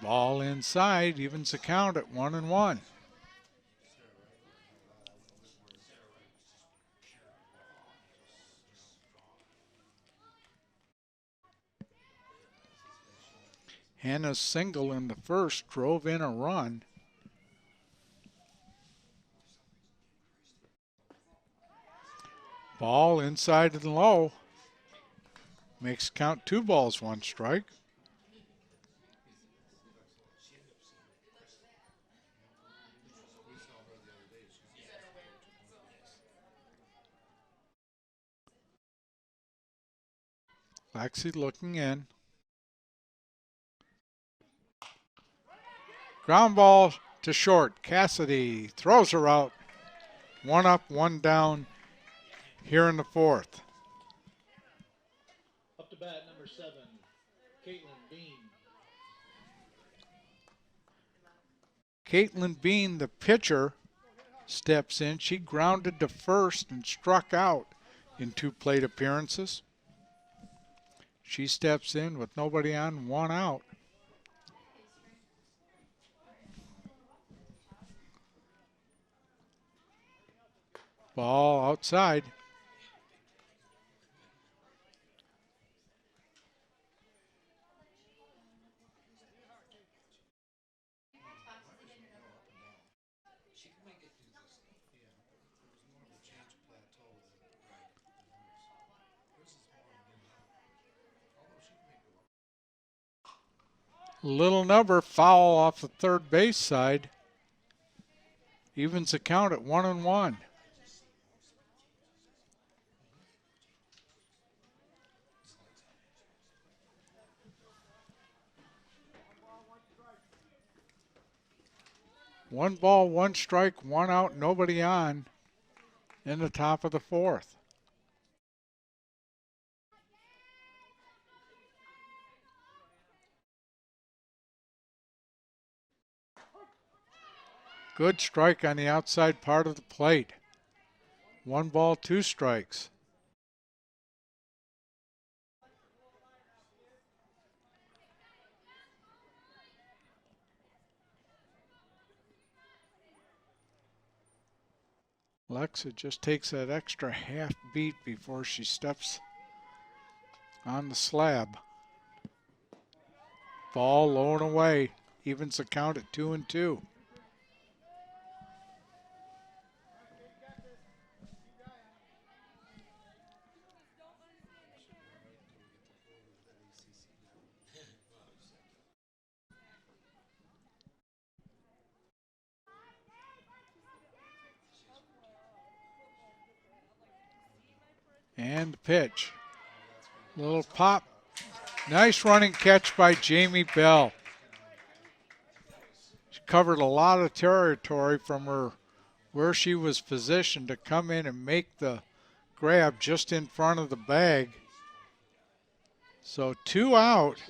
Ball inside, evens the count at 1-1. Hannah's single in the first drove in a run. Ball inside and low. Makes count 2 balls, 1 strike. Lexi looking in. Ground ball to short. Cassidy throws her out. 1 up, 1 down here in the 4th. Up to bat, number 7, Caitlin Bean. Caitlin Bean, the pitcher, steps in. She grounded to first and struck out in 2 plate appearances. She steps in with nobody on, 1 out. Ball outside. Little number, foul off the third base side. Evens the count at 1-1. One ball, one strike, one out, nobody on in the top of the fourth. Good strike on the outside part of the plate. One ball, two strikes. Alexa just takes that extra half beat before she steps on the slab. Ball low and away. Evens the count at 2-2. And the pitch. Little pop. Nice running catch by Jamie Bell. She covered a lot of territory from her where she was positioned to come in and make the grab just in front of the bag. So 2 out.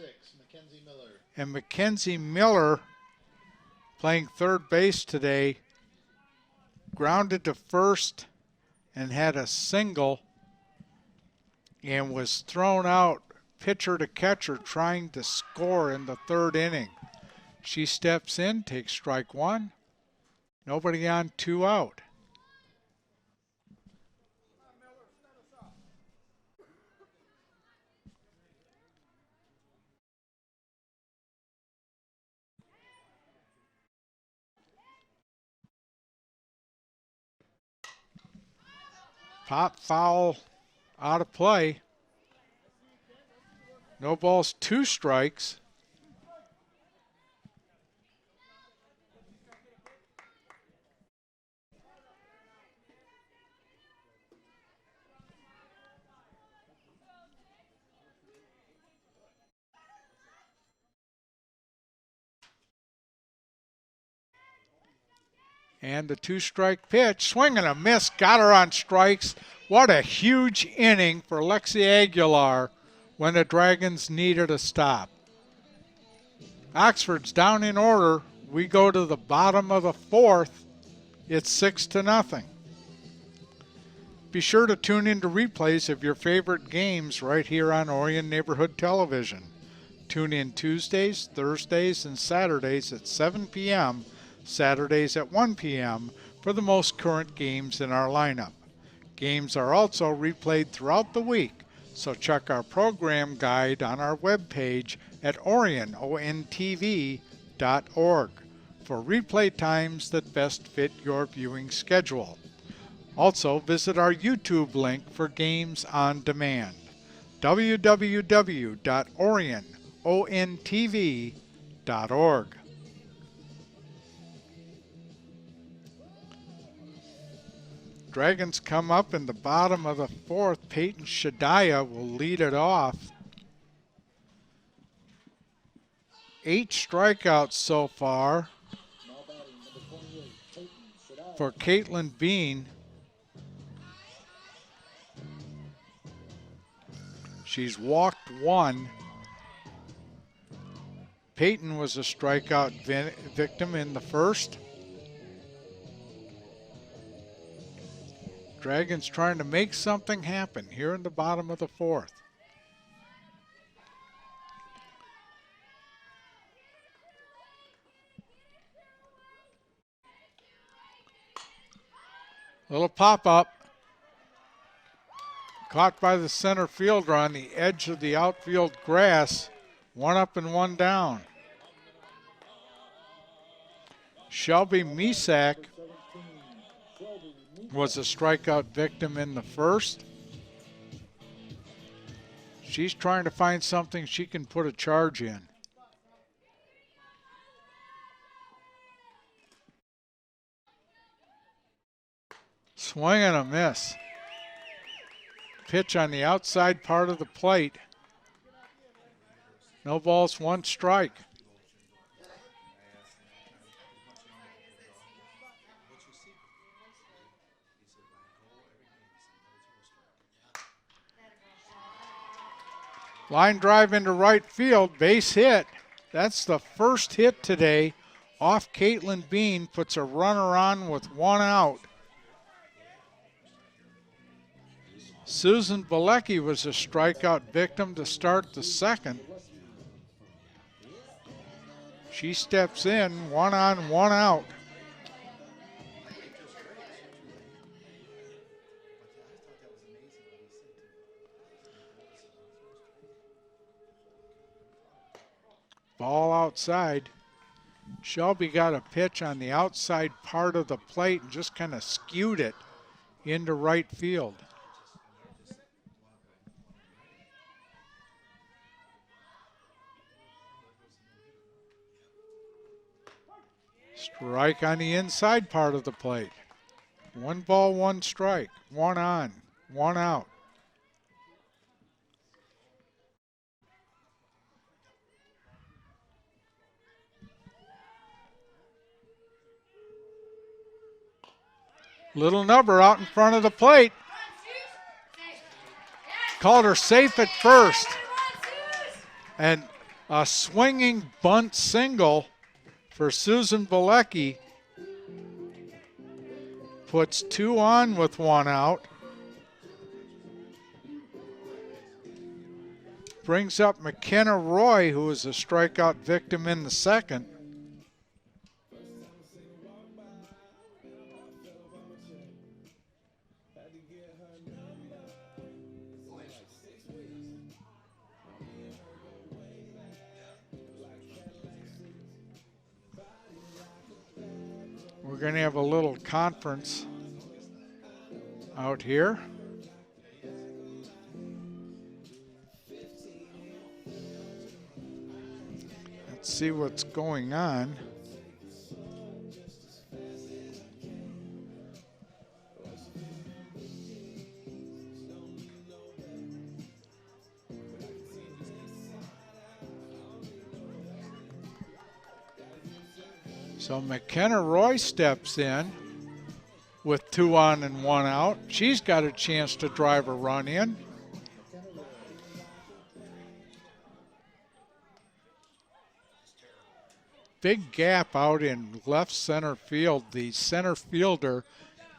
And Mackenzie Miller, playing third base today, grounded to first and had a single and was thrown out pitcher to catcher trying to score in the third inning. She steps in, takes strike one. Nobody on, 2 out. Pop foul out of play. No balls, 2 strikes. And the 2-strike pitch, swing and a miss, got her on strikes. What a huge inning for Lexi Aguilar when the Dragons needed a stop. Oxford's down in order. We go to the bottom of the fourth. It's 6-0. Be sure to tune in to replays of your favorite games right here on Orion Neighborhood Television. Tune in Tuesdays, Thursdays, and Saturdays at 7 p.m., Saturdays at 1 p.m. for the most current games in our lineup. Games are also replayed throughout the week, so check our program guide on our webpage at orionontv.org for replay times that best fit your viewing schedule. Also, visit our YouTube link for games on demand, www.orionontv.org. Dragons come up in the bottom of the fourth. Peyton Shadiah will lead it off. 8 strikeouts so far for Caitlin Bean. She's walked 1. Peyton was a strikeout victim in the first. Dragons trying to make something happen here in the bottom of the fourth. Little pop-up. Caught by the center fielder on the edge of the outfield grass. One up and one down. Shelby Misak was a strikeout victim in the first. She's trying to find something she can put a charge in. Swing and a miss. Pitch on the outside part of the plate. No balls, one strike. Line drive into right field, base hit. That's the first hit today. Off Caitlin Bean, puts a runner on with one out. Susan Bilecki was a strikeout victim to start the second. She steps in, one on, one out. Ball outside. Shelby got a pitch on the outside part of the plate and just kind of skewed it into right field. Strike on the inside part of the plate. One ball, one strike. One on, one out. Little number out in front of the plate. Called her safe at first. And a swinging bunt single for Susan Bilecki. Puts two on with one out. Brings up McKenna Roy, who was a strikeout victim in the second. We're going to have a little conference out here. Let's see what's going on. So McKenna Roy steps in with two on and one out. She's got a chance to drive a run in. Big gap out in left center field. The center fielder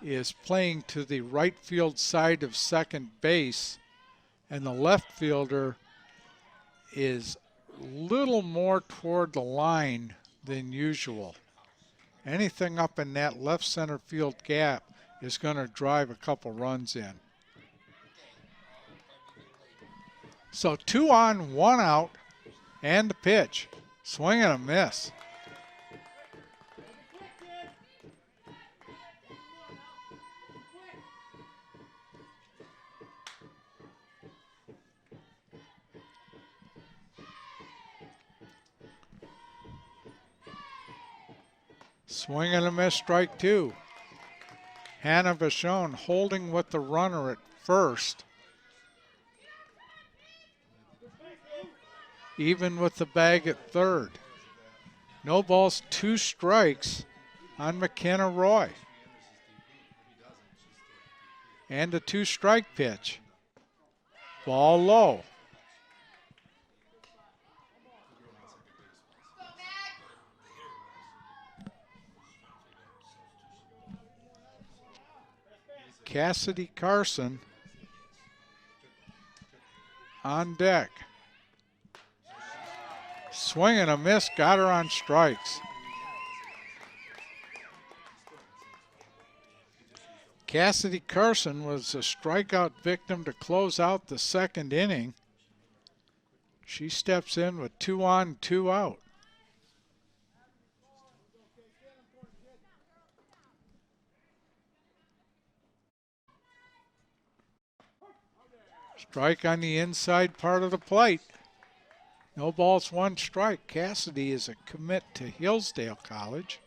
is playing to the right field side of second base, and the left fielder is a little more toward the line than usual. Anything up in that left center field gap is going to drive a couple runs in. So two on, one out, and the pitch. Swing and a miss. Swing and a miss, strike two. Hannah Vachon holding with the runner at first. Even with the bag at third. No balls, two strikes on McKenna Roy. And a two-strike pitch. Ball low. Cassidy Carson on deck. Swing and a miss, got her on strikes. Cassidy Carson was a strikeout victim to close out the second inning. She steps in with 2 on, 2 out. Strike on the inside part of the plate. No balls, 1 strike. Cassidy is a commit to Hillsdale College.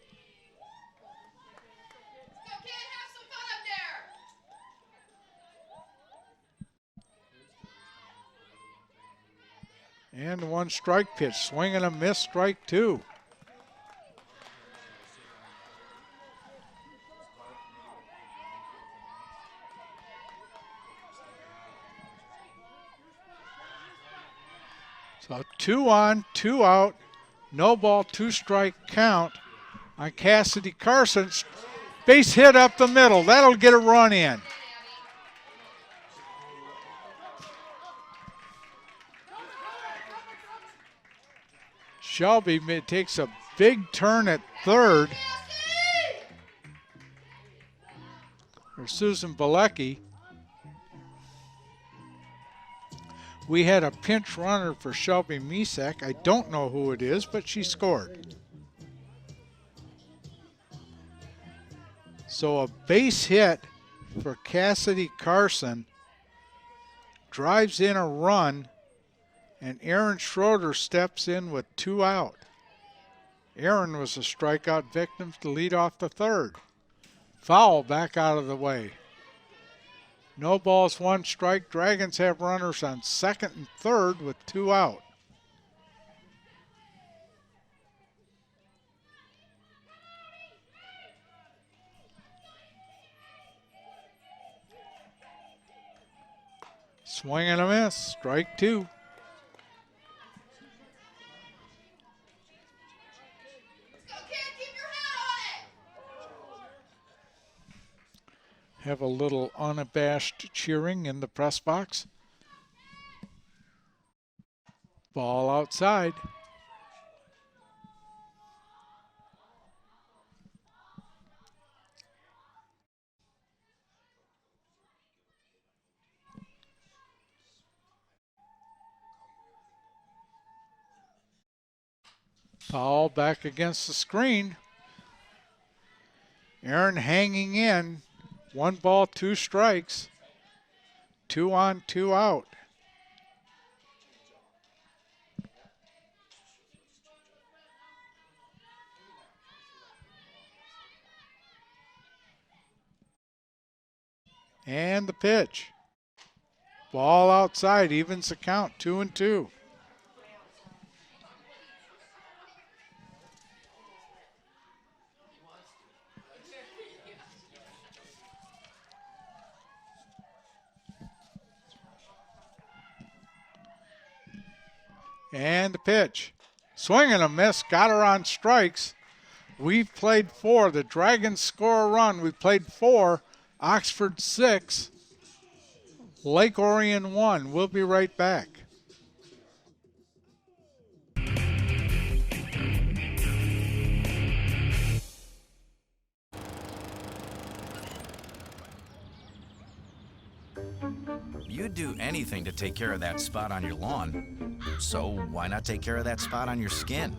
And the 1 strike pitch, swing and a miss, strike 2. So 2 on, 2 out, no ball, 2 strike count on Cassidy Carson. Base hit up the middle. That'll get a run in. Shelby takes a big turn at third. Or Susan Bilecki. We had a pinch runner for Shelby Misak. I don't know who it is, but she scored. So a base hit for Cassidy Carson drives in a run, and Aaron Schroeder steps in with 2 out. Aaron was a strikeout victim to lead off the third. Foul back out of the way. No balls, 1 strike. Dragons have runners on second and third with 2 out. Swing and a miss, strike 2. Have a little unabashed cheering in the press box. Ball outside. Foul back against the screen. Aaron hanging in. 1 ball, 2 strikes. 2 on, 2 out. And the pitch. Ball outside, evens the count, 2 and 2. And the pitch. Swing and a miss. Got her on strikes. We've played 4. The Dragons score a run. We've played 4. Oxford 6. Lake Orion 1. We'll be right back. You'd do anything to take care of that spot on your lawn. So why not take care of that spot on your skin?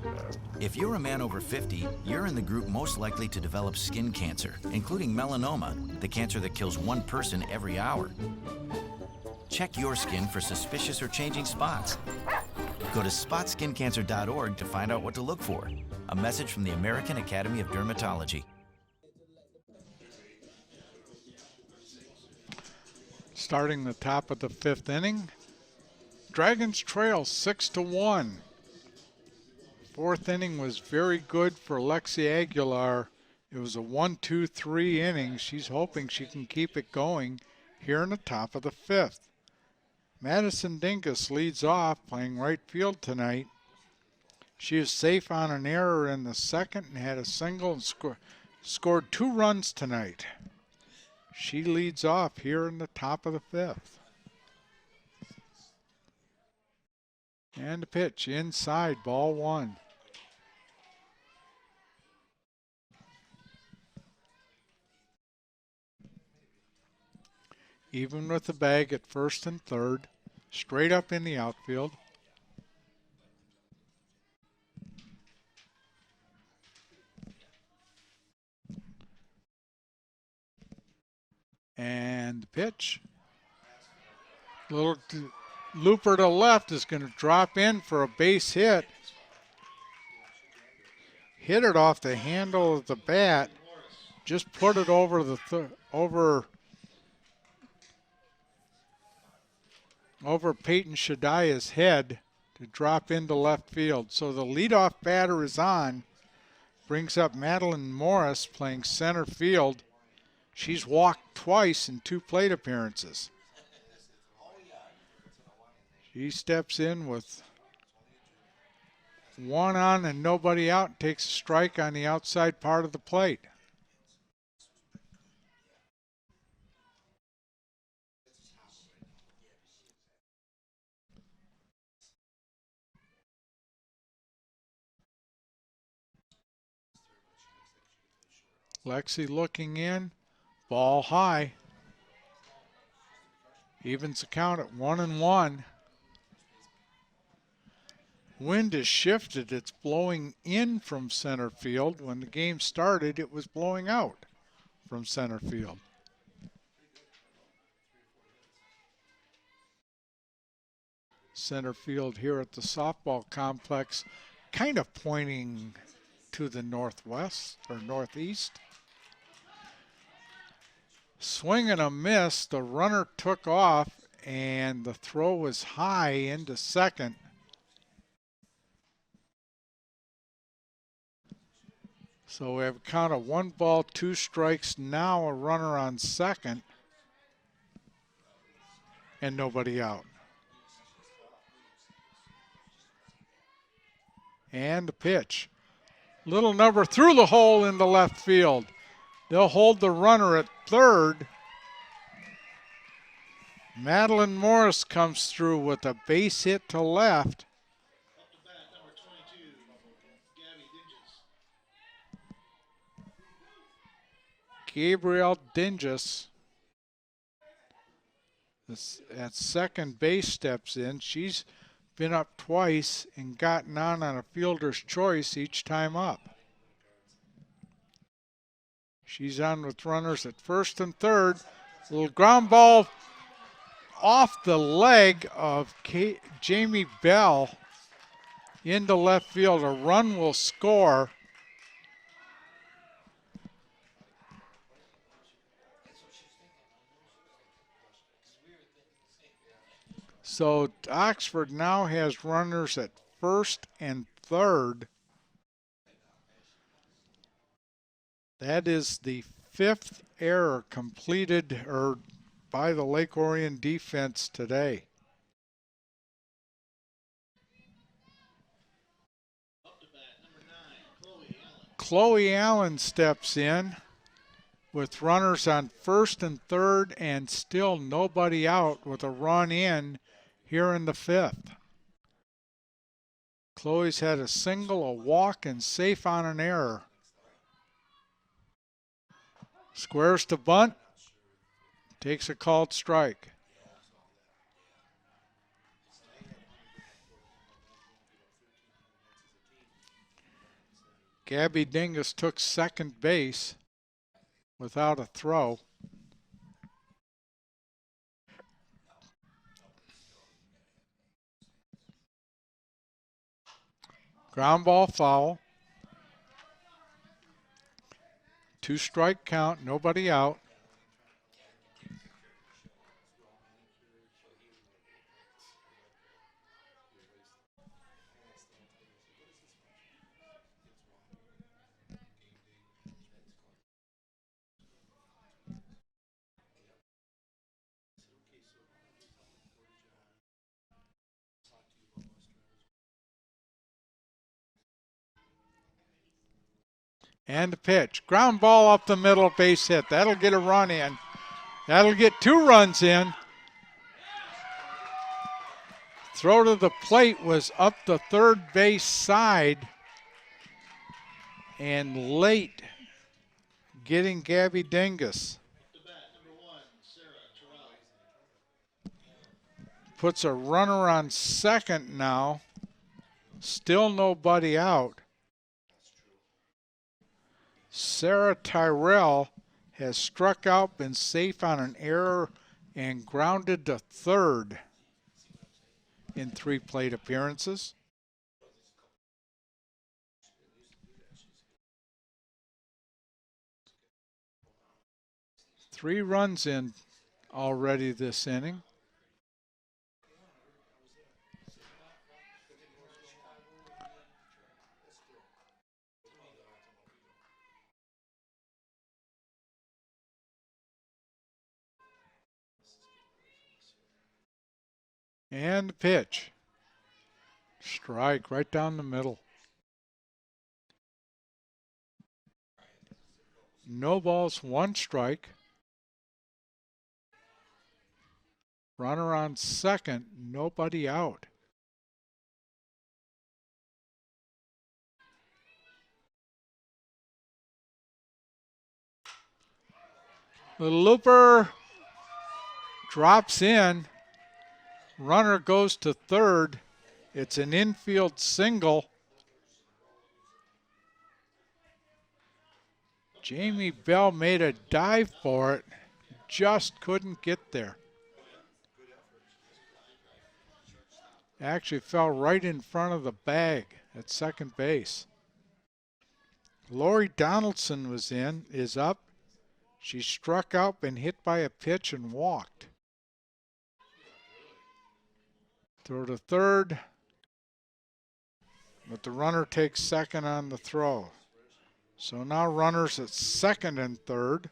If you're a man over 50, you're in the group most likely to develop skin cancer, including melanoma, the cancer that kills 1 person every hour. Check your skin for suspicious or changing spots. Go to spotskincancer.org to find out what to look for. A message from the American Academy of Dermatology. Starting the top of the 5th inning. Dragons trail 6-1. 4th inning was very good for Lexi Aguilar. It was a 1-2-3 inning. She's hoping she can keep it going here in the top of the 5th. Madison Dingus leads off, playing right field tonight. She is safe on an error in the 2nd and had a single and scored 2 runs tonight. She leads off here in the top of the 5th. And the pitch inside, ball 1. Even with the bag at first and third. Straight up in the outfield. And the pitch. Little looper to left is going to drop in for a base hit. Hit it off the handle of the bat. Just put it over the over Peyton Shadia's head to drop into left field. So the leadoff batter is on. Brings up Madeline Morris playing center field. She's walked twice in 2 plate appearances. She steps in with 1 on and nobody out and takes a strike on the outside part of the plate. Lexi looking in, ball high. Evens the count at 1-1. Wind has shifted. It's blowing in from center field. When the game started, it was blowing out from center field. Center field here at the softball complex, kind of pointing to the northwest or northeast. Swing and a miss. The runner took off and the throw was high into second. So we have a count of 1 ball, 2 strikes. Now a runner on second and nobody out. And the pitch. Little number through the hole into left field. They'll hold the runner at third. Madeline Morris comes through with a base hit to left. Up to bat, number 22, Gabby Dinges. Gabrielle Dinges at second base steps in. She's been up twice and gotten on a fielder's choice each time up. She's on with runners at first and third. Little ground ball off the leg of Jamie Bell into left field. A run will score. So Oxford now has runners at first and third. That is the 5th error completed by the Lake Orion defense today. Up to bat, number 9, Chloe Allen. Chloe Allen steps in with runners on first and third and still nobody out with a run in here in the 5th. Chloe's had a single, a walk, and safe on an error. Squares to bunt, takes a called strike. Gabby Dingus took second base without a throw. Ground ball foul. 2-strike count, nobody out. And the pitch. Ground ball up the middle, base hit. That'll get a run in. That'll get 2 runs in. Throw to the plate was up the third base side. And late getting Gabby Dingus. Up to bat, number 1, Sarah Terrell. puts a runner on second now. Still nobody out. Sarah Tyrell has struck out, been safe on an error, and grounded to third in 3 plate appearances. Three runs in already this inning. And the pitch. Strike right down the middle. No balls, 1 strike. Runner on second, nobody out. The looper drops in. Runner goes to third. It's an infield single. Jamie Bell made a dive for it, just couldn't get there. Actually fell right in front of the bag at second base. Lori Donaldson is up. She struck out, been hit by a pitch and walked. Throw to third, but the runner takes second on the throw. So now runners at second and third.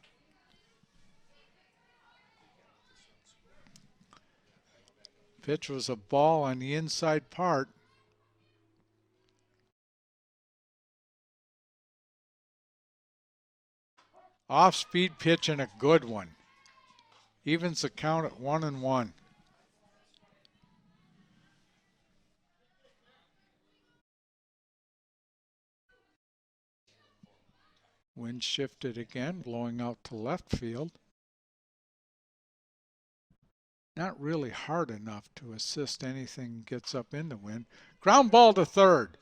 Pitch was a ball on the inside part. Off-speed pitch and a good one. Evens the count at 1-1. Wind shifted again, blowing out to left field. Not really hard enough to assist anything gets up in the wind. Ground ball to third.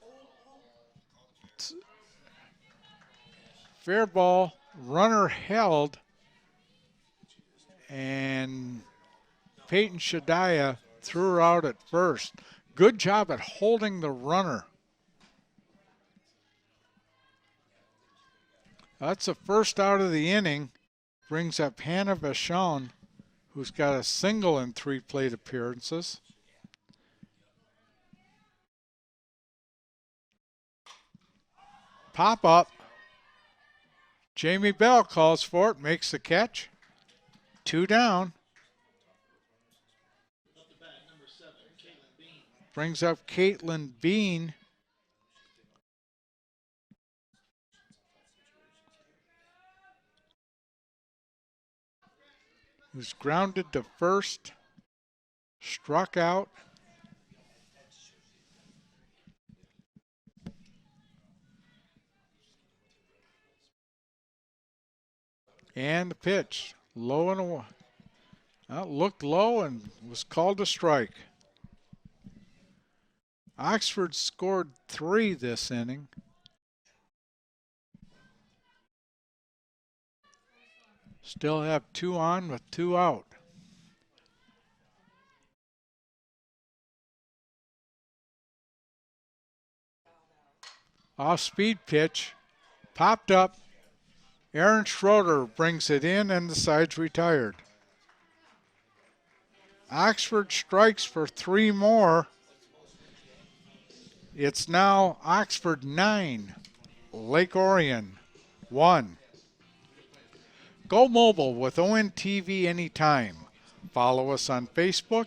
Fair ball, runner held, and Peyton Shadiah threw her out at first. Good job at holding the runner. That's the first out of the inning. Brings up Hannah Vachon, who's got a single in 3 plate appearances. Pop up. Jamie Bell calls for it, makes the catch. 2 down. Brings up Caitlin Bean. Who's grounded to first, struck out. And the pitch, low and away. Looked low and was called a strike. Oxford scored 3 this inning. Still have 2 on with 2 out. Off-speed pitch, popped up. Aaron Schroeder brings it in and the side's retired. Oxford strikes for 3 more. It's now Oxford 9, Lake Orion 1. Go mobile with ONTV anytime. Follow us on Facebook,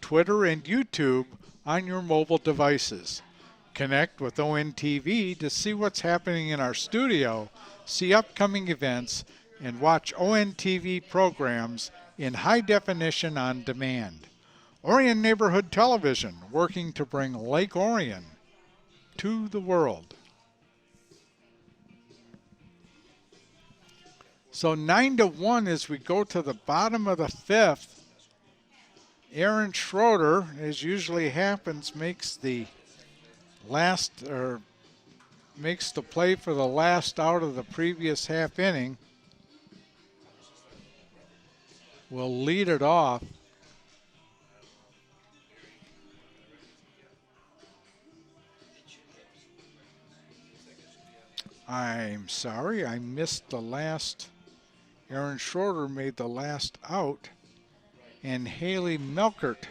Twitter, and YouTube on your mobile devices. Connect with ONTV to see what's happening in our studio, see upcoming events, and watch ONTV programs in high definition on demand. Orion Neighborhood Television, working to bring Lake Orion to the world. So 9-1 as we go to the bottom of the 5th Aaron Schroeder, as usually happens, makes the play for the last out of the previous half inning. Will lead it off. I'm sorry, I missed the last. Aaron Schroeder made the last out, and Haley Melkert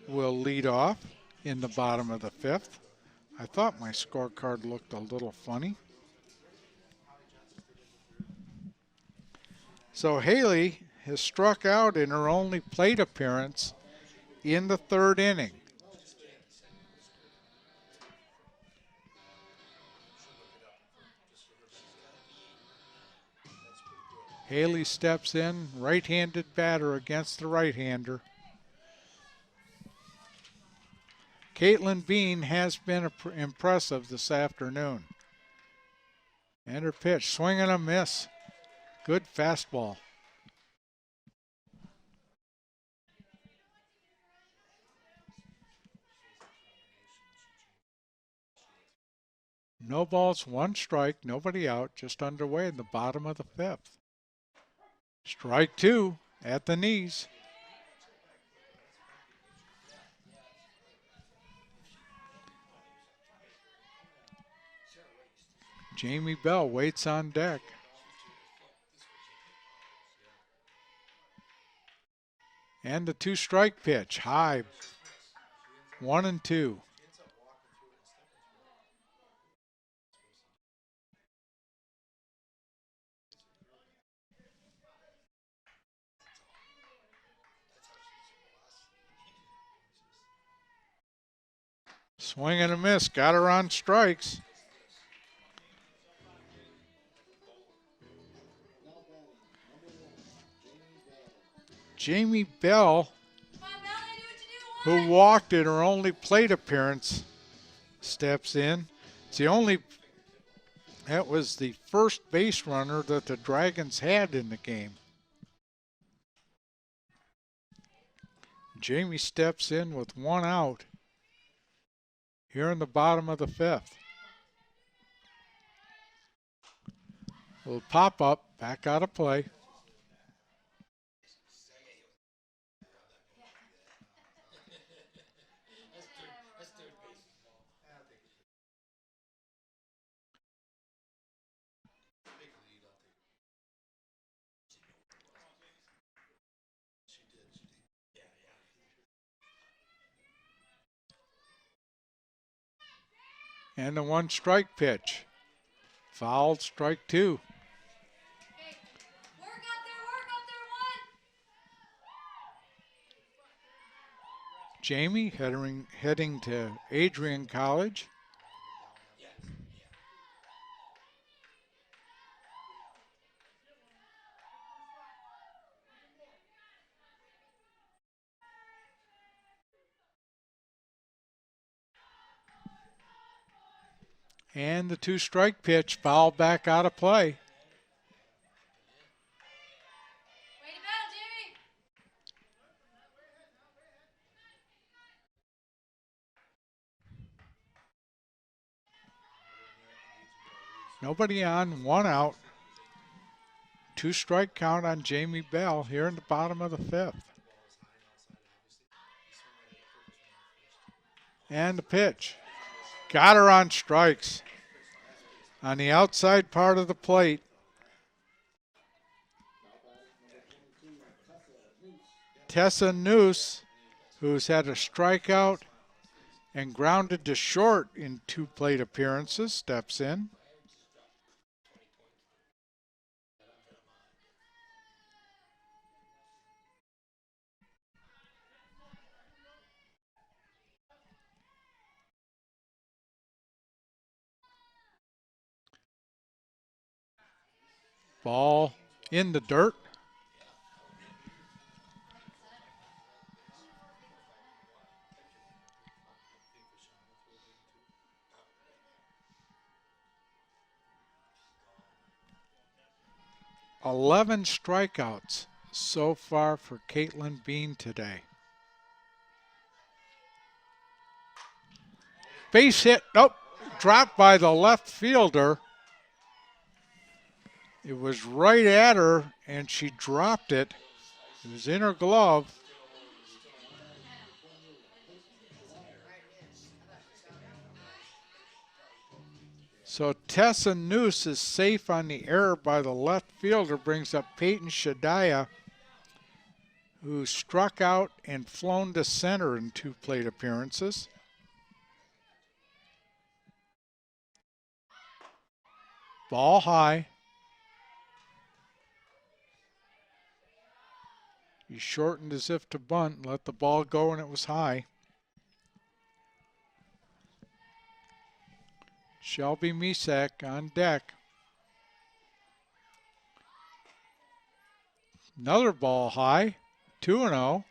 will lead off in the bottom of the fifth. I thought my scorecard looked a little funny. So Haley has struck out in her only plate appearance in the third inning. Haley steps in, right-handed batter against the right-hander. Caitlin Bean has been impressive this afternoon. And her pitch, swing and a miss. Good fastball. No balls, one strike, nobody out, just underway in the bottom of the fifth. Strike two at the knees. Jamie Bell waits on deck. And the two-strike pitch, high, 1-2. Swing and a miss, got her on strikes. Jamie Bell, who walked in her only plate appearance, steps in. That was the first base runner that the Dragons had in the game. Jamie steps in with one out here in the bottom of the fifth. Little pop up, back out of play. And the one strike pitch. Fouled, strike two. Jamie heading to Adrian College. And the two-strike pitch, foul back out of play. Nobody on, one out. Two-strike count on Jamie Bell here in the bottom of the fifth. And the pitch. Got her on strikes. On the outside part of the plate. Tessa Noose, who's had a strikeout and grounded to short in two plate appearances, steps in. Ball in the dirt. "11 strikeouts so far for Caitlin Bean today. base hit. Nope. Dropped by the left fielder. It was right at her, and she dropped it. It was in her glove. So Tessa Noose is safe on the error by the left fielder, brings up Peyton Shadiah, who struck out and flown to center in 2 plate appearances. Ball high. He shortened as if to bunt, let the ball go, and it was high. Shelby Misak on deck. Another ball high, 2-0.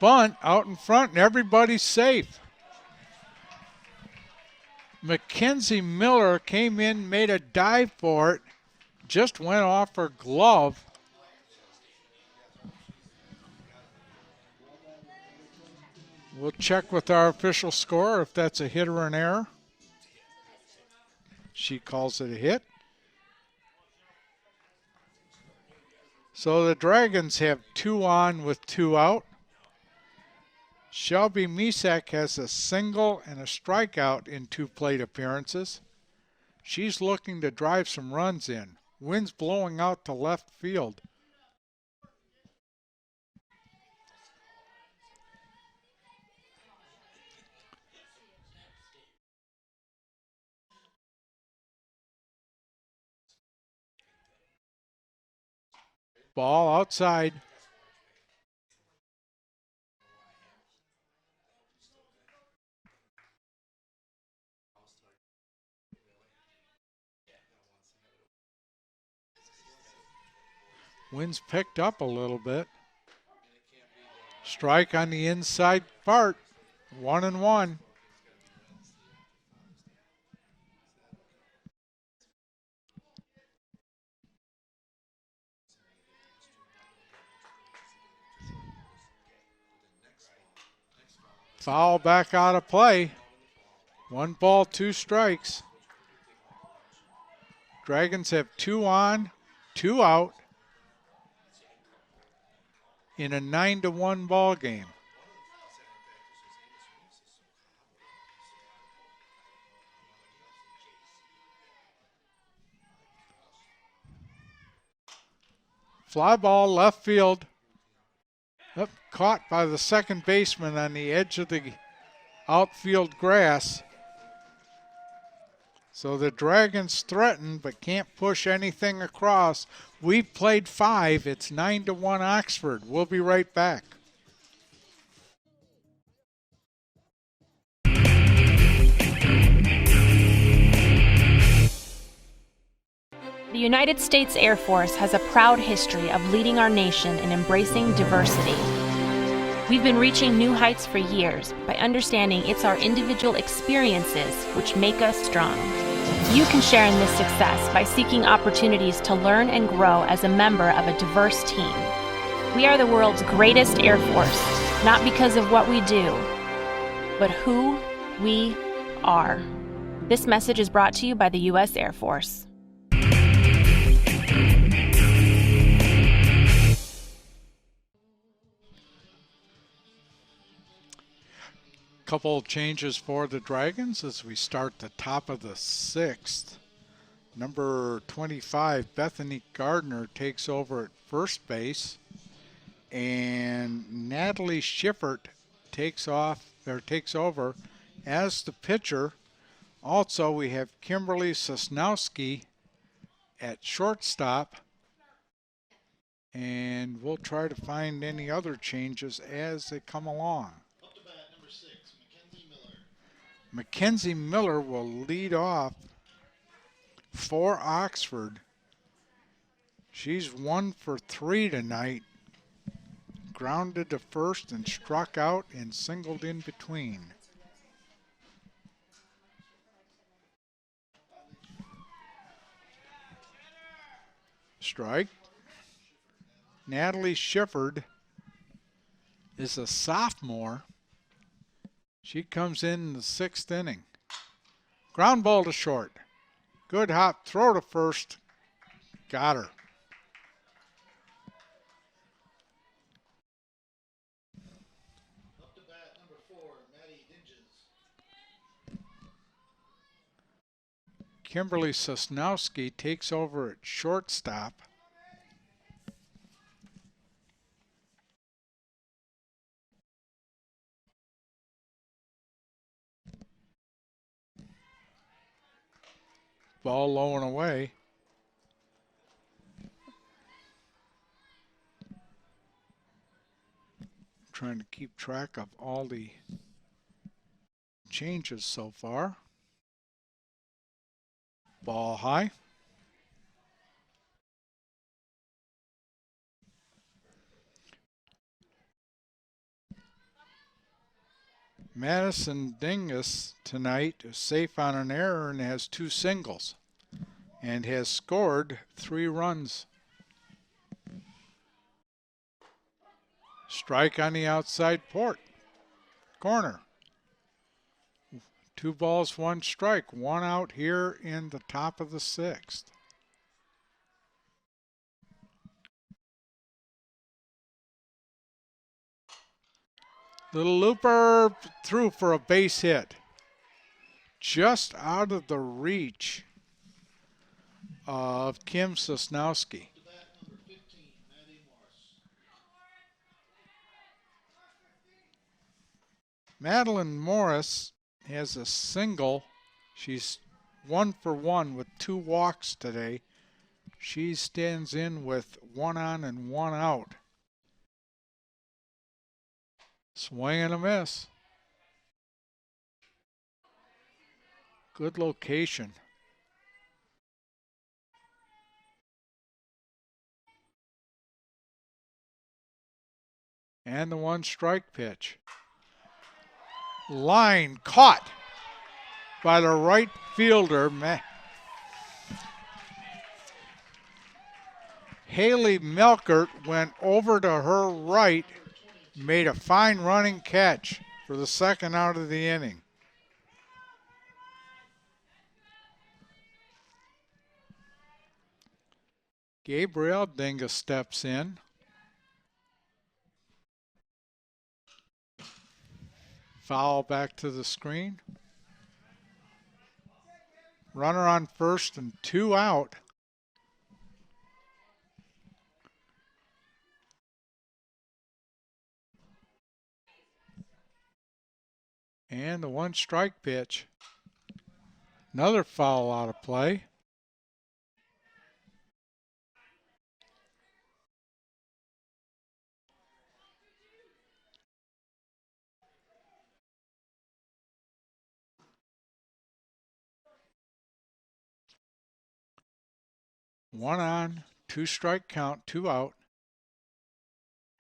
Bunt out in front, and everybody's safe. Mackenzie Miller came in, made a dive for it, just went off her glove. We'll check with our official scorer if that's a hit or an error. She calls it a hit. So the Dragons have 2 on with 2 out. Shelby Misak has a single and a strikeout in 2 plate appearances. She's looking to drive some runs in. Wind's blowing out to left field. Ball outside. Wind's picked up a little bit. Strike on the inside part. 1-1. Foul back out of play. 1 ball, 2 strikes. Dragons have 2 on, 2 out in a 9-1 ball game. Fly ball left field. Up, caught by the second baseman on the edge of the outfield grass. So the Dragons threaten but can't push anything across. We've played 5. It's 9-1 Oxford. We'll be right back. The United States Air Force has a proud history of leading our nation in embracing diversity. We've been reaching new heights for years by understanding it's our individual experiences which make us strong. You can share in this success by seeking opportunities to learn and grow as a member of a diverse team. We are the world's greatest Air Force, not because of what we do, but who we are. This message is brought to you by the U.S. Air Force. Couple of changes for the Dragons as we start the top of the 6th. Number 25, Bethany Gardner, takes over at first base, and Natalie Schiffert takes over as the pitcher. Also, we have Kimberly Sosnowski at shortstop, and we'll try to find any other changes as they come along. Mackenzie Miller will lead off for Oxford. She's 1 for 3 tonight. grounded to first and struck out and singled in between. Strike. Natalie Shifford is a sophomore. She comes in the 6th inning. Ground ball to short. Good hop throw to first. Got her. Up to bat, number 4, Maddie Dinges. Kimberly Sosnowski takes over at shortstop. Ball low and away. Trying to keep track of all the changes so far. Ball high. Madison Dingus tonight is safe on an error and has 2 singles and has scored 3 runs. Strike on the outside corner. 2 balls, 1 strike. 1 out here in the top of the 6th. Little looper through for a base hit. Just out of the reach of Kim Sosnowski. Up to bat, number 15, Maddie Morris. Madeline Morris has a single. She's 1 for 1 with 2 walks today. She stands in with 1 on and 1 out. Swing and a miss. Good location. And the 1 strike pitch. Line caught by the right fielder. Haley Melkert went over to her right, made a fine running catch for the 2nd out of the inning. Gabrielle Dingus steps in. Foul back to the screen. Runner on first and 2 out. And the 1 strike pitch. Another foul out of play. One on, 2 strike count, 2 out.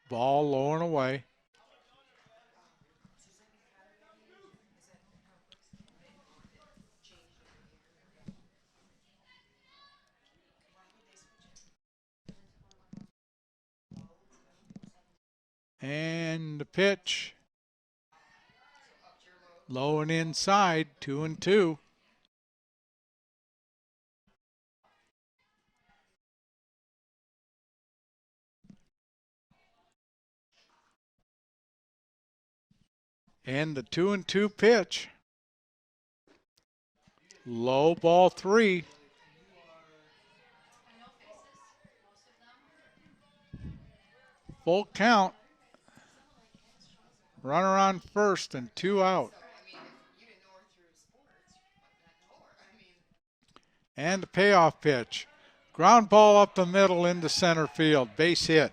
Ball low and away. And the pitch. Low and inside, 2-2. And the 2-2 pitch. Low ball 3. Full count. Runner on first and 2 out. And the payoff pitch. Ground ball up the middle into center field. Base hit.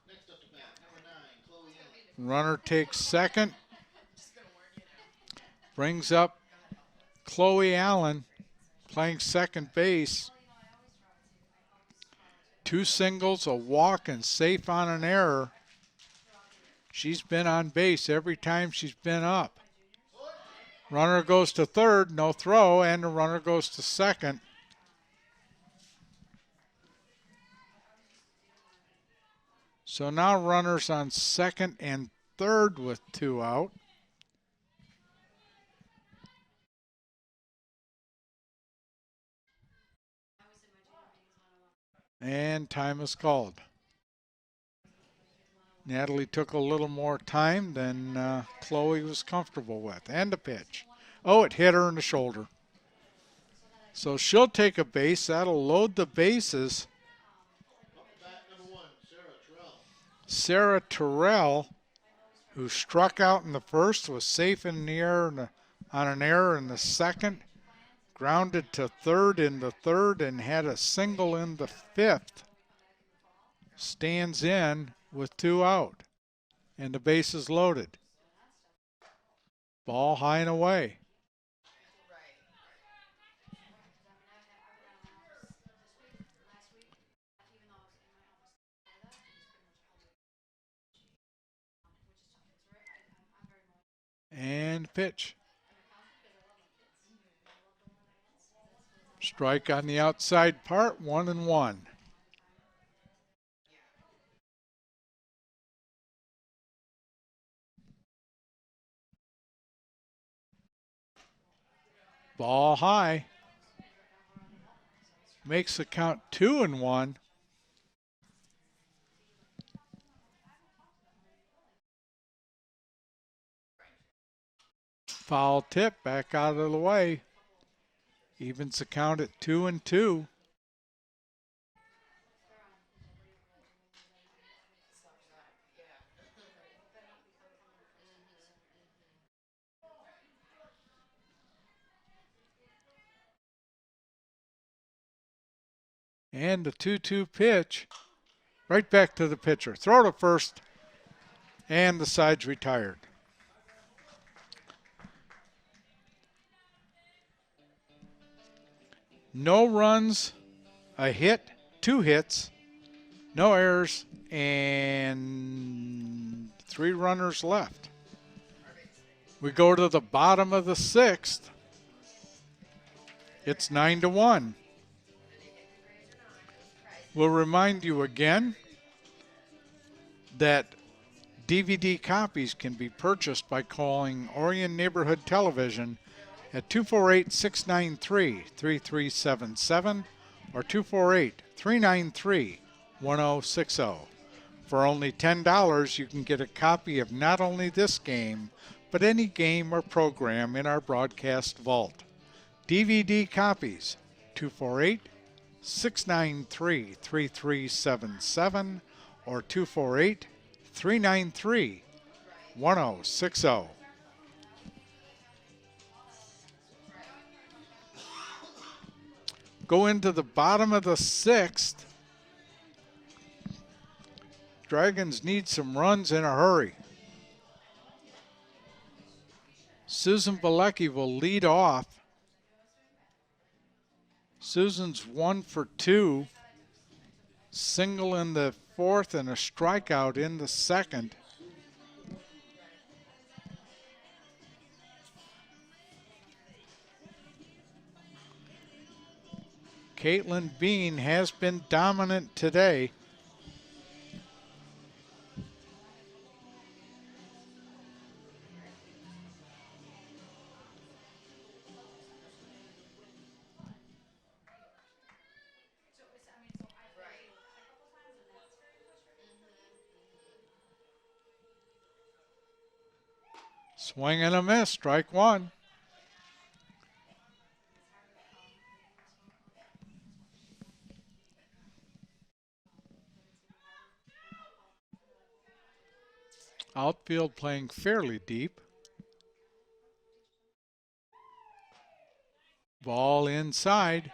Next up to bat, number 9, Chloe Allen. Runner takes second. Brings up Chloe Allen playing second base. 2 singles, a walk, and safe on an error. She's been on base every time she's been up. Runner goes to third, no throw, and the runner goes to second. So now runners on second and third with 2 out. And time is called. Natalie took a little more time than Chloe was comfortable with. And a pitch. Oh, it hit her in the shoulder. So she'll take a base. That'll load the bases. Sarah Terrell, who struck out in the first, was safe in the air on an error in the second. Grounded to third in the third and had a single in the fifth. Stands in with 2 out. And the base is loaded. Ball high and away. And pitch. Strike on the outside part, 1-1. Ball high. Makes the count 2-1. Foul tip back out of the way. Evens the count at 2-2. And the 2-2 pitch. Right back to the pitcher. Throw to first. And the side's retired. No runs, a hit, 2 hits, no errors, and 3 runners left. We go to the bottom of the 6th. It's 9-1. We'll remind you again that DVD copies can be purchased by calling Orion Neighborhood Television at 248-693-3377 or 248-393-1060. For only $10, you can get a copy of not only this game, but any game or program in our broadcast vault. DVD copies, 248-693-3377 or 248-393-1060. Go into the bottom of the 6th. Dragons need some runs in a hurry. Susan Bilecki will lead off. Susan's 1 for 2. Single in the 4th and a strikeout in the 2nd. Caitlin Bean has been dominant today. Swing and a miss, strike 1. Outfield playing fairly deep. Ball inside.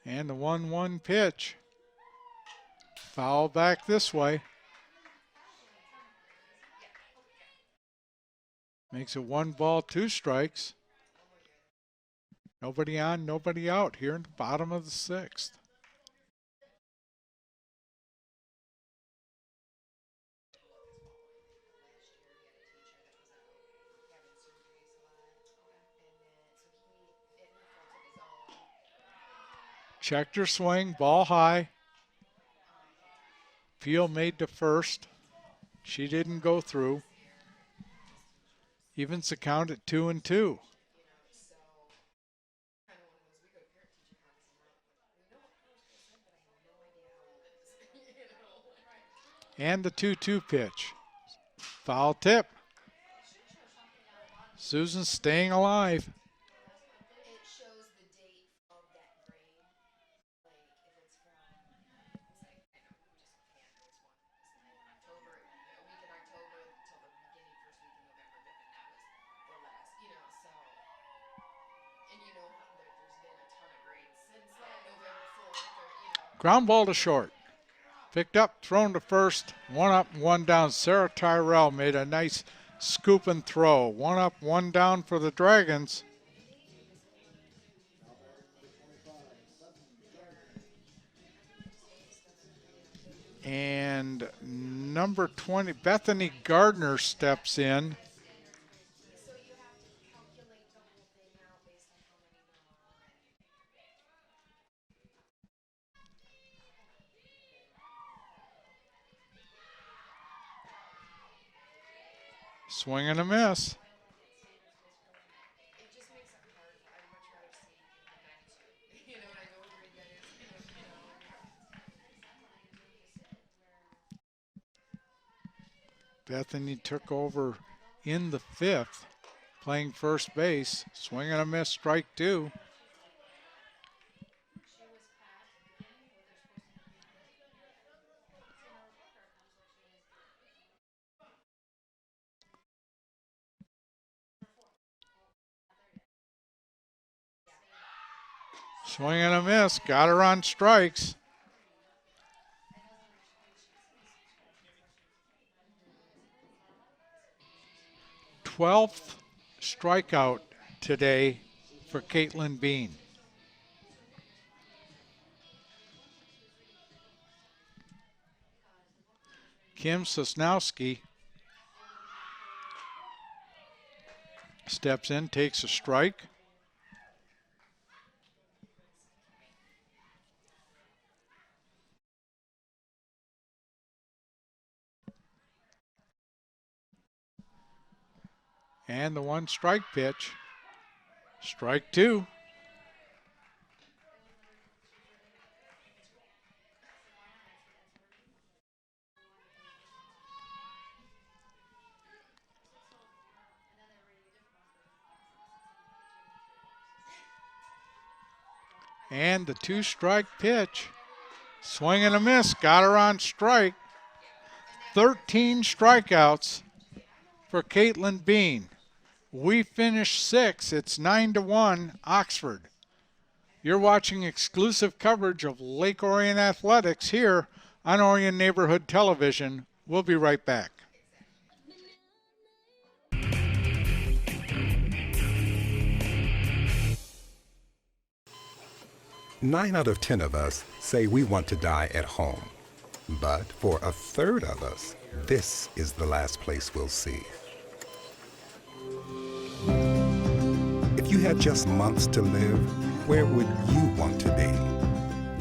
And the 1-1 pitch. Foul back this way. Makes it 1 ball, 2 strikes. Nobody on, nobody out here in the bottom of the 6th. Checked her swing, ball high. Peel made to first. She didn't go through. Evens the count at 2-2. And the 2-2 pitch. Foul tip. Susan staying alive. Ground ball to short. Picked up, thrown to first. 1 up, 1 down. Sarah Tyrell made a nice scoop and throw. 1 up, 1 down for the Dragons. And number 20, Bethany Gardner, steps in. Swing and a miss. Bethany took over in the 5th, playing first base. Swing and a miss, strike 2. Swing and a miss, got her on strikes. Twelfth strikeout today for Caitlin Bean. Kim Sosnowski steps in, takes a strike. And the 1 strike pitch. Strike 2. And the 2 strike pitch. Swing and a miss, got her on strike. 13 strikeouts for Caitlin Bean. We finished 6. It's 9-1 Oxford. You're watching exclusive coverage of Lake Orion Athletics here on Orion Neighborhood Television. We'll be right back. Nine out of 10 of us say we want to die at home. But for a third of us, this is the last place we'll see. If you had just months to live, where would you want to be?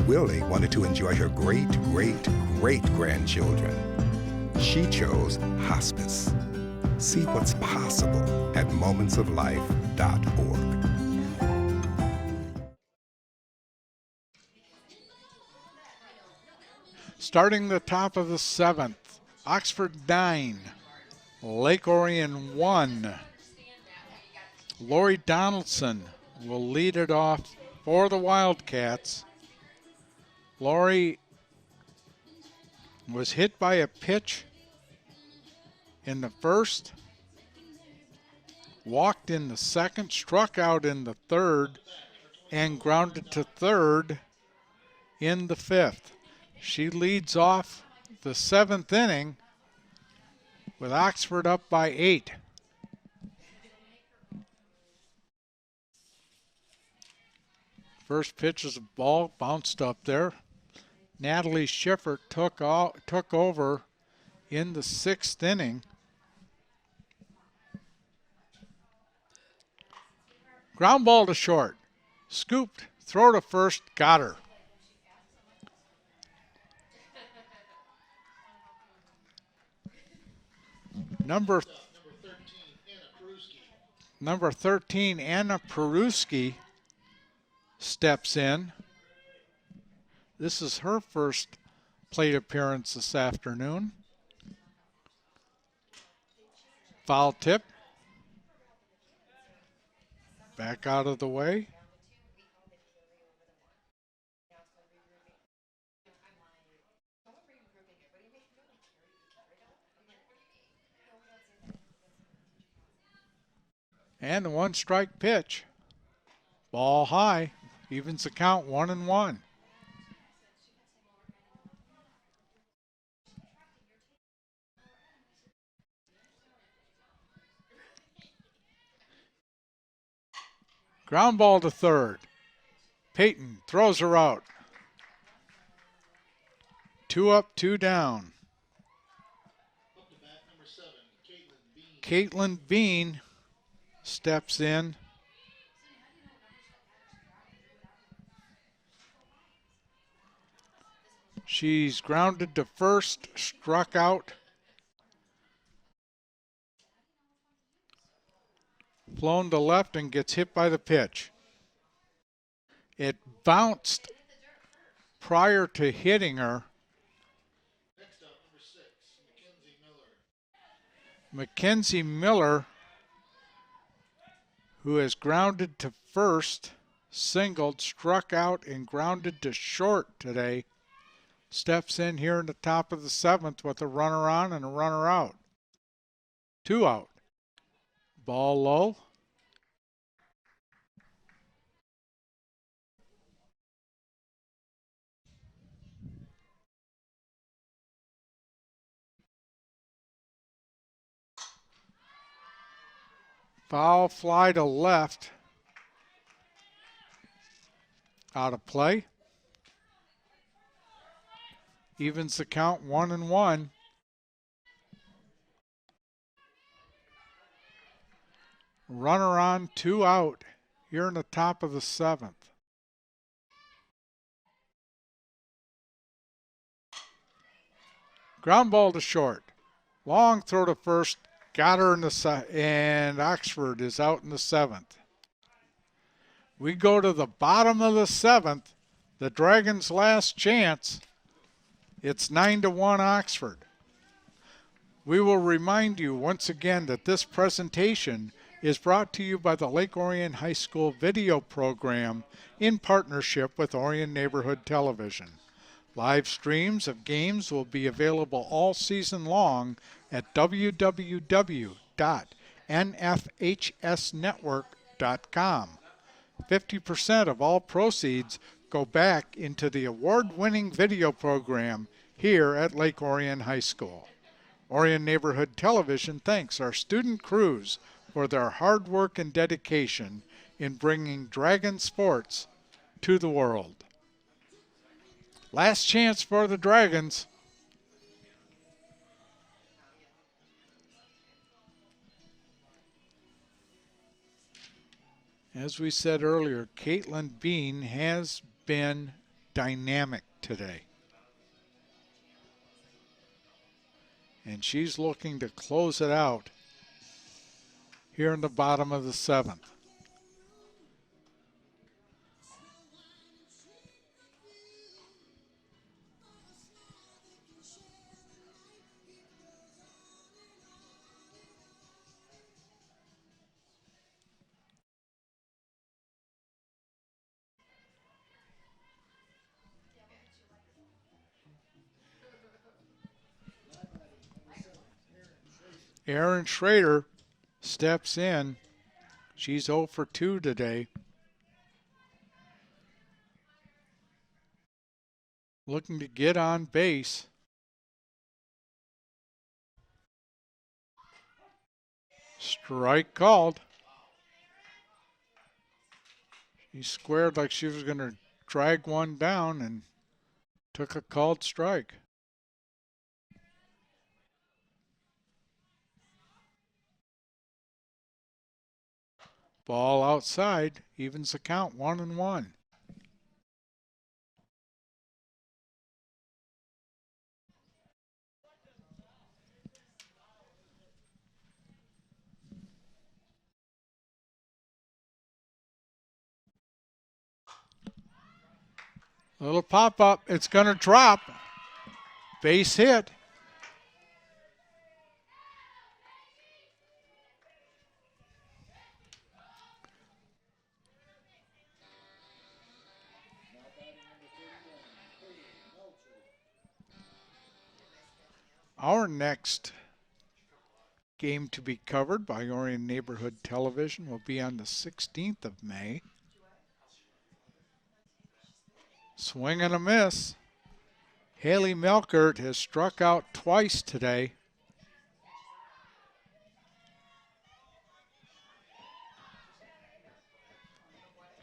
Willie wanted to enjoy her great-great-great-grandchildren. She chose hospice. See what's possible at momentsoflife.org. Starting the top of the 7th, Oxford 9, Lake Orion 1. Lori Donaldson will lead it off for the Wildcats. Lori was hit by a pitch in the 1st, walked in the 2nd, struck out in the 3rd, and grounded to 3rd in the 5th. She leads off the 7th inning with Oxford up by 8. First pitch is a ball, bounced up there. Natalie Schiffer took over in the 6th inning. Ground ball to short. Scooped, throw to first, got her. Number 13, Anna Peruski, steps in. This is her first plate appearance this afternoon. Foul tip. Back out of the way. And the 1-strike pitch. Ball high. Evens the count 1-1. Ground ball to third. Peyton throws her out. 2 up, 2 down. Caitlin Bean steps in. She's grounded to first, struck out. Flown to left and gets hit by the pitch. It bounced prior to hitting her. Mackenzie Miller, who has grounded to first, singled, struck out, and grounded to short today, steps in here in the top of the 7th with a runner on and a runner out. 2 out. Ball low. Foul fly to left. Out of play. Evens the count 1-1. Runner on, 2 out here in the top of the 7th. Ground ball to short. Long throw to first. Got her in the and Oxford is out in the 7th. We go to the bottom of the 7th. The Dragons' last chance. It's 9-1 Oxford. We will remind you once again that this presentation is brought to you by the Lake Orion High School video program in partnership with Orion Neighborhood Television. Live streams of games will be available all season long at www.nfhsnetwork.com. 50% of all proceeds go back into the award-winning video program here at Lake Orion High School. Orion Neighborhood Television thanks our student crews for their hard work and dedication in bringing Dragon sports to the world. Last chance for the Dragons. As we said earlier, Caitlin Bean has been dynamic today. And she's looking to close it out here in the bottom of the 7th. Erin Schrader steps in. She's 0 for 2 today. Looking to get on base. Strike called. She squared like she was going to drag one down and took a called strike. Ball outside, evens the count, 1-1. Little pop up, it's going to drop. Base hit. Our next game to be covered by Orion Neighborhood Television will be on the 16th of May. Swing and a miss. Haley Melkert has struck out twice today.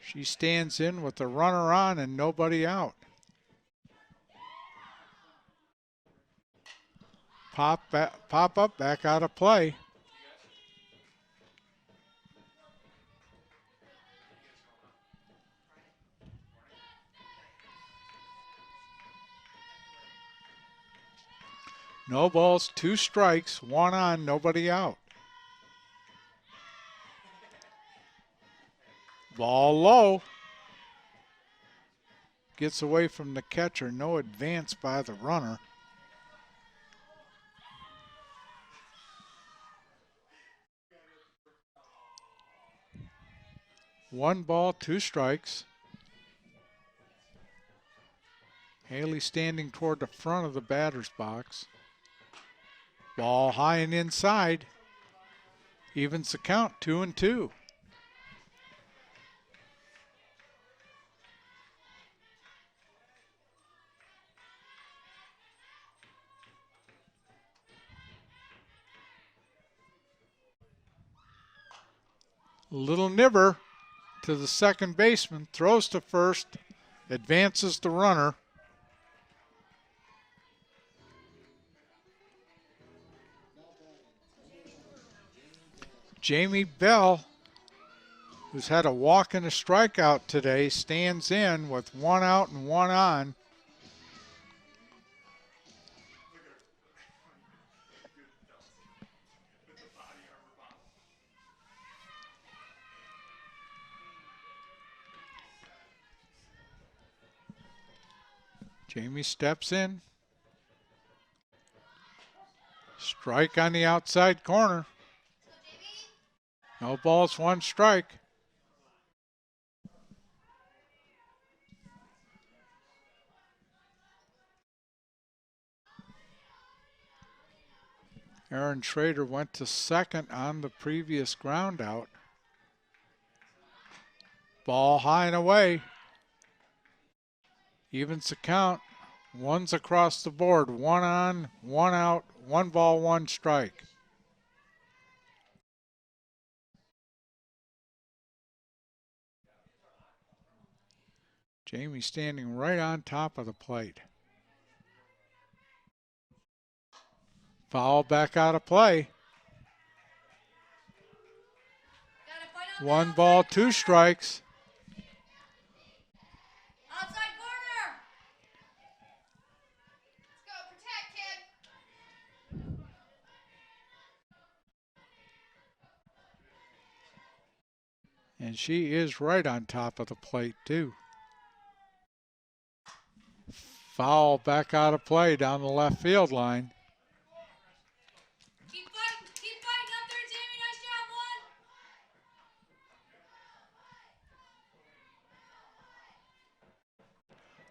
She stands in with the runner on and nobody out. Pop up, back out of play. No balls, 2 strikes, 1 on, nobody out. Ball low. Gets away from the catcher, no advance by the runner. One ball, 2 strikes. Haley standing toward the front of the batter's box. Ball high and inside. Evens the count, 2-2. Little nibber to the second baseman, throws to first, advances the runner. Jamie Bell, who's had a walk and a strikeout today, stands in with 1 out and 1 on. Jamie steps in. Strike on the outside corner. No balls, 1 strike. Aaron Schrader went to second on the previous ground out. Ball high and away. Evens the count. 1's across the board. 1 on, 1 out, 1 ball, 1 strike. Jamie standing right on top of the plate. Foul back out of play. 1 ball, 2 strikes. Outside corner. Let's go, protect, kid. And she is right on top of the plate, too. Foul back out of play down the left field line. Keep fighting up there, Jamie. Nice job,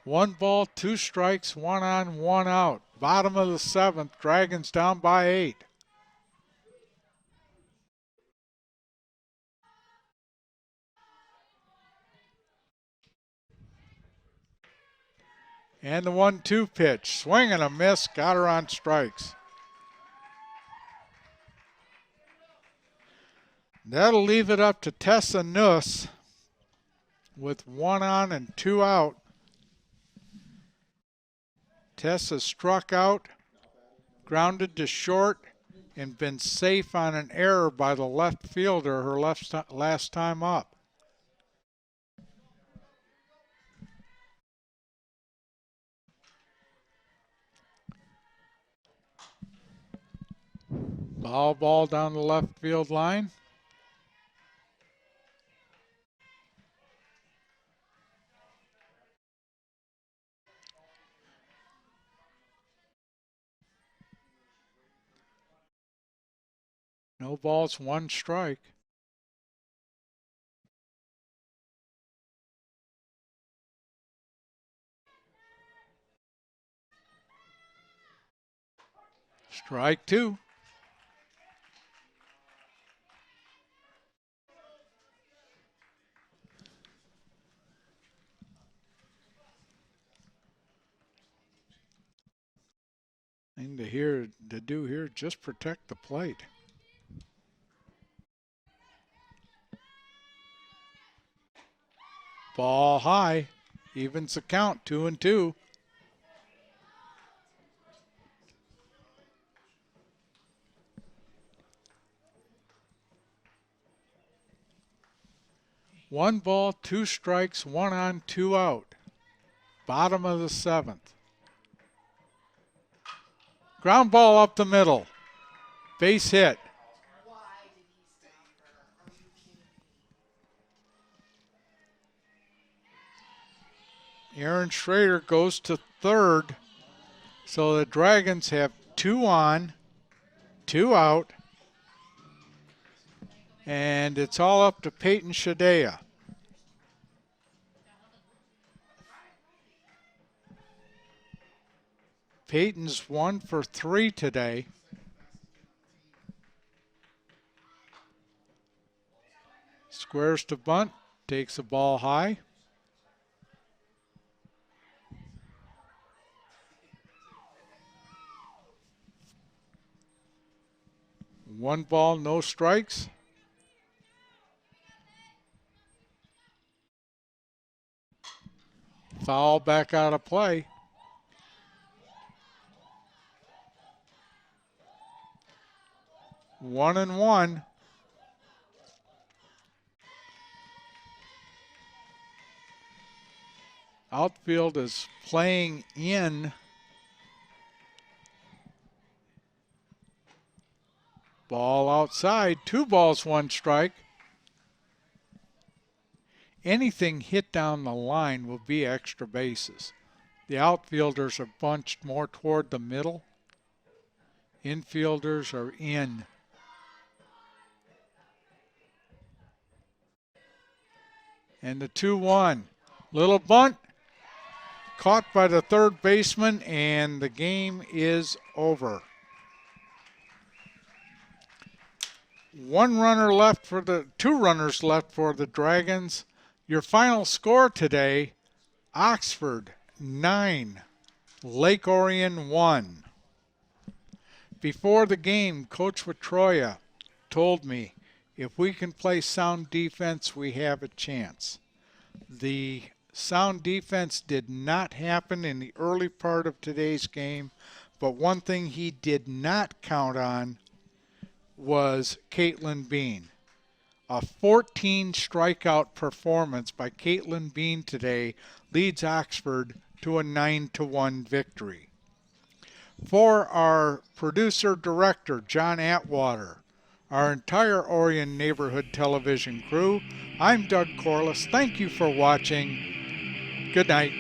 1 ball, 2 strikes, 1 on, 1 out. Bottom of the 7th, Dragons down by 8. And the 1-2 pitch. Swing and a miss. Got her on strikes. That'll leave it up to Tessa Nuss with 1 on and 2 out. Tessa struck out, grounded to short, and been safe on an error by the left fielder her last time up. Foul ball down the left field line. No balls, 1 strike. Strike 2. Thing to do here, just protect the plate. Ball high, evens the count, 2-2. One ball, 2 strikes, 1 on, 2 out. Bottom of the 7th. Ground ball up the middle. Base hit. Aaron Schrader goes to third. So the Dragons have 2 on, 2 out. And it's all up to Peyton Shadea. Peyton's 1 for 3 today. Squares to bunt, takes the ball high. One ball, no strikes. Foul back out of play. One and one. Outfield is playing in. Ball outside, 2 balls, 1 strike. Anything hit down the line will be extra bases. The outfielders are bunched more toward the middle. Infielders are in. And the 2-1. Little bunt. Caught by the third baseman, and the game is over. 2 runners left for the Dragons. Your final score today, Oxford 9, Lake Orion 1. Before the game, Coach Watroya told me, if we can play sound defense, we have a chance. The sound defense did not happen in the early part of today's game, but one thing he did not count on was Caitlin Bean. A 14 strikeout performance by Caitlin Bean today leads Oxford to a 9-1 victory. For our producer-director, John Atwater, our entire Orion Neighborhood Television crew, I'm Doug Corliss. Thank you for watching. Good night.